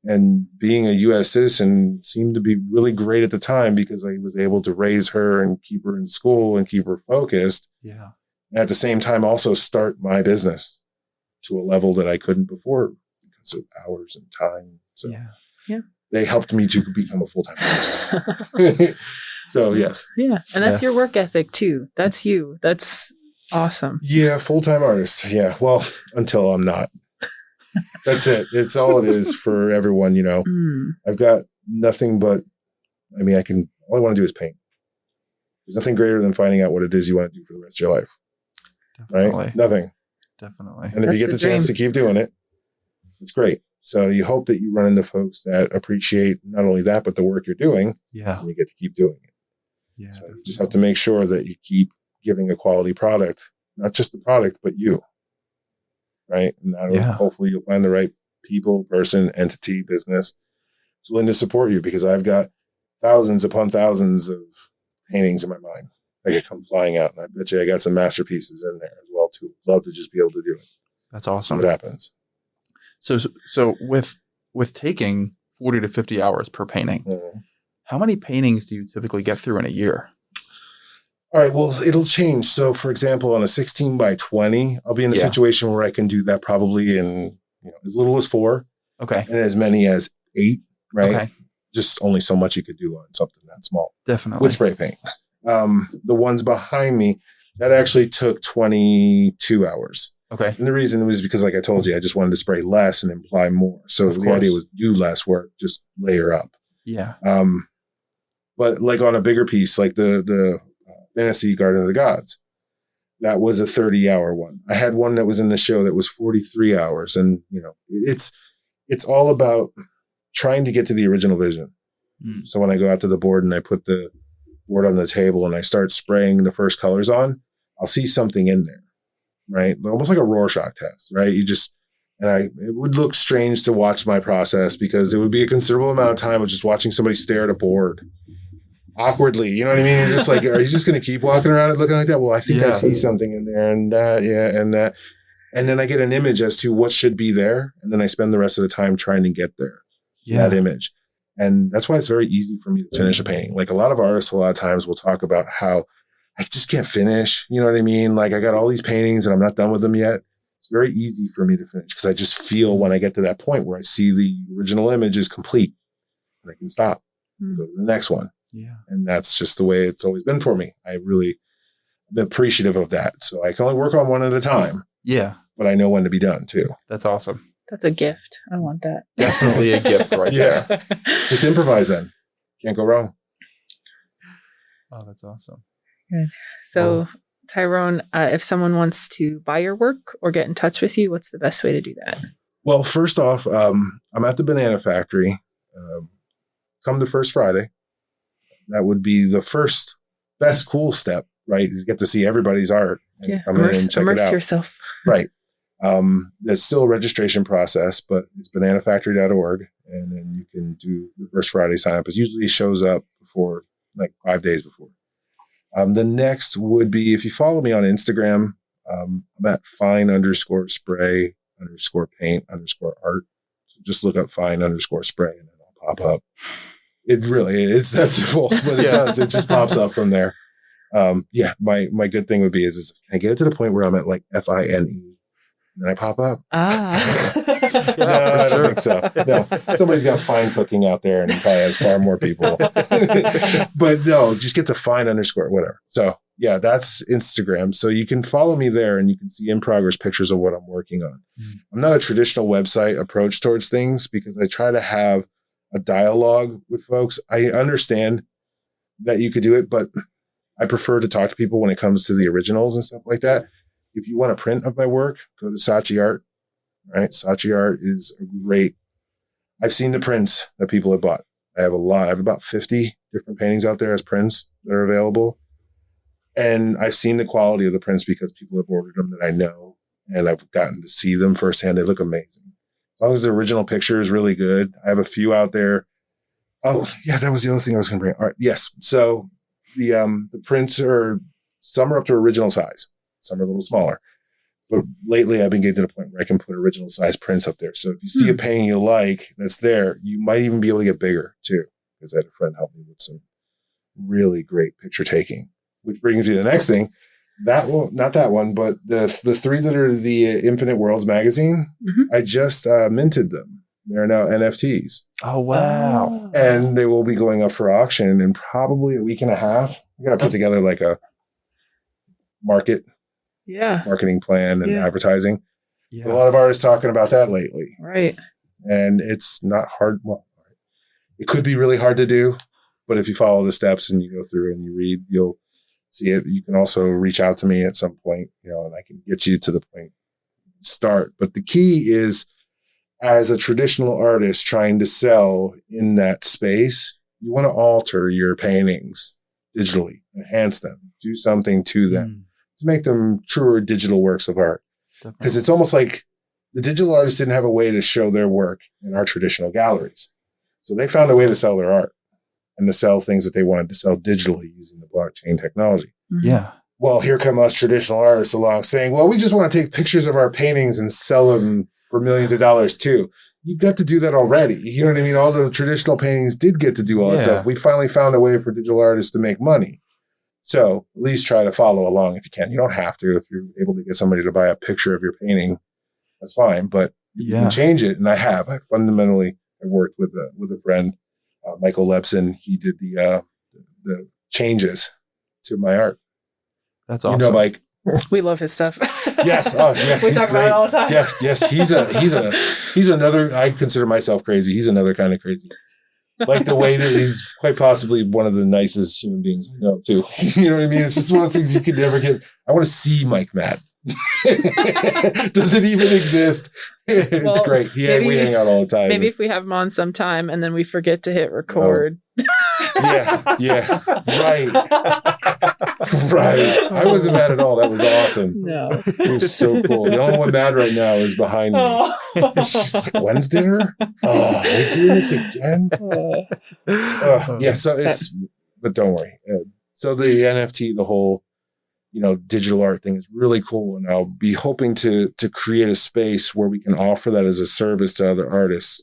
And being a U.S. citizen seemed to be really great at the time because I was able to raise her and keep her in school and keep her focused. Yeah. And at the same time, also start my business to a level that I couldn't before because of hours and time. So they helped me to become a full-time artist. So, yes. Yeah. And that's your work ethic, too. That's you. That's awesome. Yeah. Full-time artist. Yeah. Well, until I'm not. That's it. It's all it is for everyone, I've got nothing but, all I want to do is paint. There's nothing greater than finding out what it is you want to do for the rest of your life. Definitely. Right? Nothing. Definitely. And if you get the chance to keep doing it, it's great. So you hope that you run into folks that appreciate not only that, but the work you're doing. Yeah. And you get to keep doing it. Yeah. So you just have to make sure that you keep giving a quality product, not just the product, but you. Right. And hopefully you'll find the right people, person, entity, business that's willing to support you because I've got thousands upon thousands of paintings in my mind that could come flying out. And I bet you I got some masterpieces in there as well, too. Love to just be able to do it. That's awesome. See what happens. So with taking 40 to 50 hours per painting, how many paintings do you typically get through in a year? All right, well, it'll change. So, for example, on a 16 by 20, I'll be in a situation where I can do that probably in as little as 4. Okay. And as many as 8, right? Okay. just only so much you could do on something that small. Definitely. With spray paint. The ones behind me, that actually took 22 hours. Okay. And the reason was because, like I told you, I just wanted to spray less and imply more. So the idea was do less work, just layer up. Yeah. But like on a bigger piece, like the Fantasy Garden of the Gods, that was a 30-hour one. I had one that was in the show that was 43 hours. And, you know, it's all about trying to get to the original vision. So when I go out to the board and I put the board on the table and I start spraying the first colors on, I'll see something in there, right? Almost like a Rorschach test, right? It would look strange to watch my process because it would be a considerable amount of time of just watching somebody stare at a board awkwardly. You know what I mean? You're just like, are you just going to keep walking around it looking like that? Well, I think I see something in there and that, and that. And then I get an image as to what should be there. And then I spend the rest of the time trying to get there, that image. And that's why it's very easy for me to finish a painting. Like a lot of artists, a lot of times will talk about how I just can't finish. You know what I mean? Like I got all these paintings and I'm not done with them yet. It's very easy for me to finish because I just feel when I get to that point where I see the original image is complete and I can stop, go to the next one. Yeah. And that's just the way it's always been for me. I really am appreciative of that. So I can only work on one at a time. Yeah. But I know when to be done too. That's awesome. That's a gift. I want that. Definitely a gift right there. Just improvise then. Can't go wrong. Oh, that's awesome. Good. So, Tyrone, if someone wants to buy your work or get in touch with you, what's the best way to do that? Well, first off, I'm at the Banana Factory. Come to First Friday. That would be the first best cool step, right? You get to see everybody's art. And come in and check it out. Yourself. Right. There's still a registration process, but it's bananafactory.org. And then you can do the First Friday sign up. It usually shows up before, like 5 days before. The next would be if you follow me on Instagram, I'm at fine_spray_paint_art. So just look up fine_spray and it'll pop up. It really is that simple, but it does. It just pops up from there. My good thing would be is I get it to the point where I'm at like FINE. And then I pop up. No, I don't think so. No, somebody's got fine cooking out there and he probably has far more people. But no, just get to fine_ whatever. So yeah, that's Instagram. So you can follow me there and you can see in progress pictures of what I'm working on. I'm not a traditional website approach towards things because I try to have a dialogue with folks. I understand that you could do it, but I prefer to talk to people when it comes to the originals and stuff like that. If you want a print of my work, go to Saatchi Art, right? Saatchi Art is a great. I've seen the prints that people have bought. I have about 50 different paintings out there as prints that are available. And I've seen the quality of the prints because people have ordered them that I know, and I've gotten to see them firsthand. They look amazing. As long as the original picture is really good. I have a few out there. Oh, yeah, that was the other thing I was going to bring. All right, yes. So the prints some are up to original size. Some are a little smaller. But lately, I've been getting to the point where I can put original size prints up there. So if you see a painting you like that's there, you might even be able to get bigger too. Because I had a friend help me with some really great picture taking. Which brings me to the next thing. That one, not that one, but the three that are the Infinite Worlds magazine. I just minted them. They're now NFTs. Oh, wow. And they will be going up for auction in probably a week and a half. I got to put together like a marketing plan and advertising. A lot of artists talking about that lately. Right. And it's not hard. Well, it could be really hard to do, but if you follow the steps and you go through and you read, you'll see it. You can also reach out to me at some point, and I can get you to the point start. But the key is, as a traditional artist trying to sell in that space, you want to alter your paintings digitally, enhance them, do something to them to make them truer digital works of art. Because it's almost like the digital artists didn't have a way to show their work in our traditional galleries. So they found a way to sell their art and to sell things that they wanted to sell digitally using the blockchain technology. Yeah. Well, here come us traditional artists along saying, well, we just want to take pictures of our paintings and sell them for millions of dollars too. You've got to do that already. You know what I mean? All the traditional paintings did get to do all that stuff. We finally found a way for digital artists to make money. So at least try to follow along if you can. You don't have to. If you're able to get somebody to buy a picture of your painting, that's fine. But you can change it. And I have. I fundamentally have worked with a friend Michael Lepson, he did the changes to my art. That's awesome. You know, Mike. We love his stuff. Yes. Oh, yeah. We He's talk about great. it all the time. Yes. He's another, I consider myself crazy. He's another kind of crazy. Like the way that he's quite possibly one of the nicest human beings I know too. You know what I mean? It's just one of those things you could never get. I want to see Mike mad. Does it even exist? It's great. We hang out all the time. Maybe if we have him on sometime and then we forget to hit record. Yeah. Right. I wasn't mad at all. That was awesome. No. It was so cool. The only one mad right now is behind me. Oh. She's like, when's dinner? Oh, are we doing this again? But don't worry. So the NFT, the whole, digital art thing is really cool. And I'll be hoping to create a space where we can offer that as a service to other artists.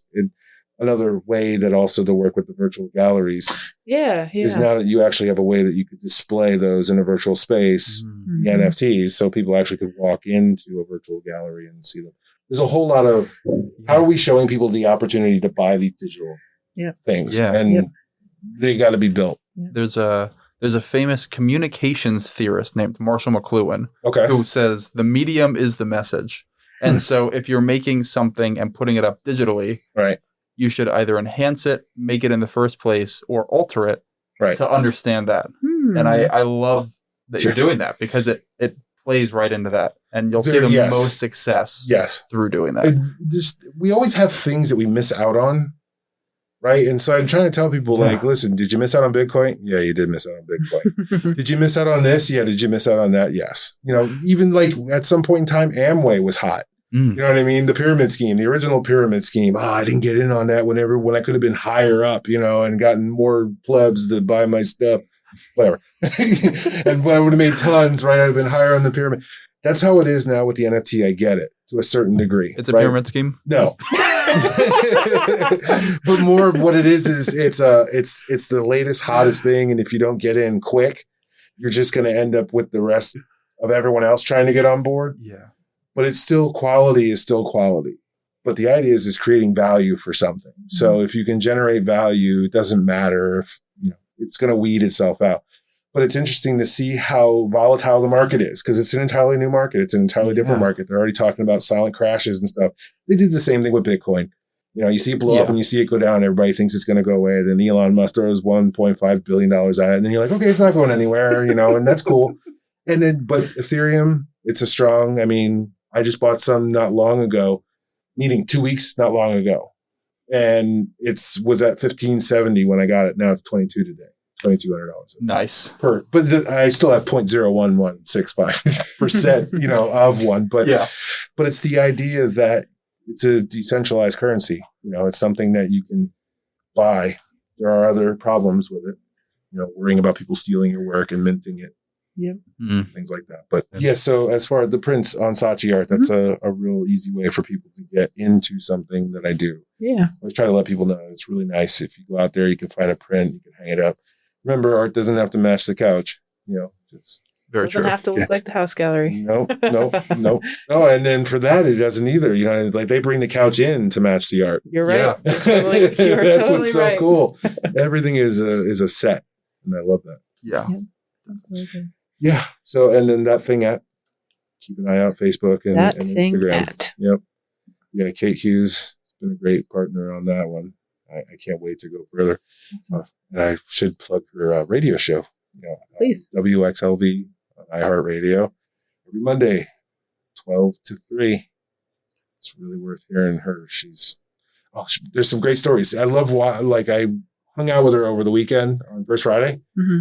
Another way that also to work with the virtual galleries is now that you actually have a way that you could display those in a virtual space, the NFTs, so people actually could walk into a virtual gallery and see them. There's a whole lot of how are we showing people the opportunity to buy these digital things, and they got to be built. There's a famous communications theorist named Marshall McLuhan who says the medium is the message, and so if you're making something and putting it up digitally, right, you should either enhance it, make it in the first place, or alter it to understand that. And I love that you're doing that because it plays right into that. And you'll see the most success through doing that. We always have things that we miss out on, right? And so I'm trying to tell people, like, listen, did you miss out on Bitcoin? Yeah, you did miss out on Bitcoin. Did you miss out on this? Yeah. Did you miss out on that? Yes. Even like at some point in time, Amway was hot. You know what I mean? The pyramid scheme, the original pyramid scheme. I didn't get in on that when I could have been higher up, and gotten more plebs to buy my stuff, whatever. And I would have made tons, right? I'd have been higher on the pyramid. That's how it is now with the NFT. I get it to a certain degree. It's a pyramid scheme? No. But more of what it is it's the latest, hottest thing. And if you don't get in quick, you're just going to end up with the rest of everyone else trying to get on board. Yeah. But it's still quality is still quality. But the idea is creating value for something. So if you can generate value, it doesn't matter if, it's going to weed itself out. But it's interesting to see how volatile the market is because it's an entirely new market. It's an entirely different market. They're already talking about silent crashes and stuff. They did the same thing with Bitcoin. You see it blow up and you see it go down. Everybody thinks it's going to go away. Then Elon Musk throws $1.5 billion at it. And then you're like, okay, it's not going anywhere, and that's cool. But Ethereum, it's a strong, I just bought some not long ago, meaning 2 weeks not long ago. And was at 1570 when I got it. Now it's 22 today. $2,200. Nice. But I still have 0.01165%, of one. But it's the idea that it's a decentralized currency. It's something that you can buy. There are other problems with it. Worrying about people stealing your work and minting it. Yep. Things like that. But so as far as the prints on Saatchi art, that's a real easy way for people to get into something that I do. Yeah. I was trying to let people know it's really nice. If you go out there, you can find a print, you can hang it up. Remember, art doesn't have to match the couch. Just very true. Doesn't have to look like the house gallery. No. Oh, and then for that, it doesn't either. Like they bring the couch in to match the art. You're right. Yeah. That's totally what's so right. cool. Everything is a set, and I love that. Yeah. Yeah. So, and then that thing at, keep an eye out, Facebook and Instagram. Yep. Yeah. Kate Hughes has been a great partner on that one. I can't wait to go further. And I should plug her radio show. Please. WXLV on iHeartRadio every Monday, 12 to 3. It's really worth hearing her. There's some great stories. I love I hung out with her over the weekend on First Friday. Mm-hmm.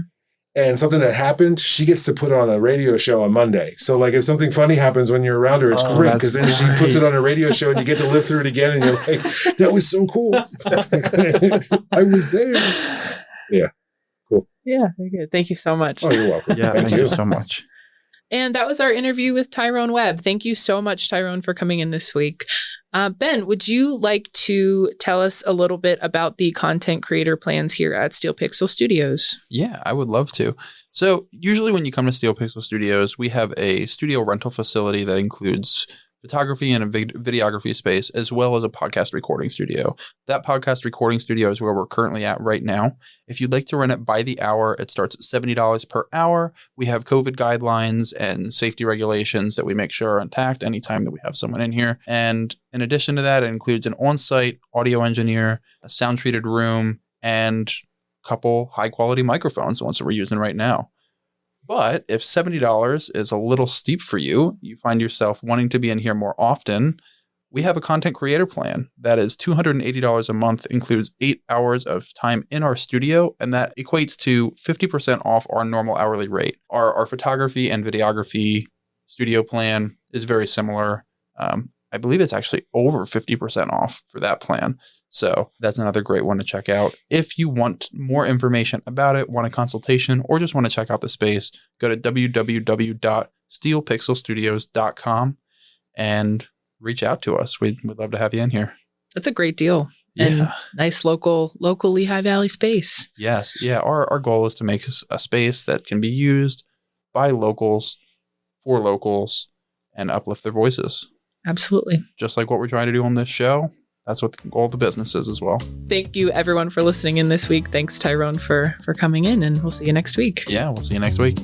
And something that happened, she gets to put on a radio show on Monday. So, if something funny happens when you're around her, it's great because then she puts it on a radio show and you get to live through it again. And you're like, that was so cool. I was there. Yeah. Cool. Yeah. Very good. Thank you so much. Oh, you're welcome. Yeah. Thank you so much. And that was our interview with Tyrone Webb. Thank you so much, Tyrone, for coming in this week. Ben, would you like to tell us a little bit about the content creator plans here at Steel Pixel Studios? Yeah, I would love to. So usually when you come to Steel Pixel Studios, we have a studio rental facility that includes photography and a videography space, as well as a podcast recording studio. That podcast recording studio is where we're currently at right now. If you'd like to rent it by the hour, it starts at $70 per hour. We have COVID guidelines and safety regulations that we make sure are intact anytime that we have someone in here. And in addition to that, it includes an on-site audio engineer, a sound-treated room, and a couple high-quality microphones, the ones that we're using right now. But if $70 is a little steep for you, you find yourself wanting to be in here more often, we have a content creator plan that is $280 a month, includes 8 hours of time in our studio, and that equates to 50% off our normal hourly rate. Our photography and videography studio plan is very similar. I believe it's actually over 50% off for that plan. So that's another great one to check out. If you want more information about it, want a consultation, or just want to check out the space, go to www.steelpixelstudios.com and reach out to us. We'd love to have you in here. That's a great deal. And nice local Lehigh Valley space. Yes. Yeah. Our goal is to make a space that can be used by locals, for locals, and uplift their voices. Absolutely. Just like what we're trying to do on this show. That's what the goal of the business is as well. Thank you, everyone, for listening in this week. Thanks, Tyrone, for coming in, and we'll see you next week. Yeah, we'll see you next week.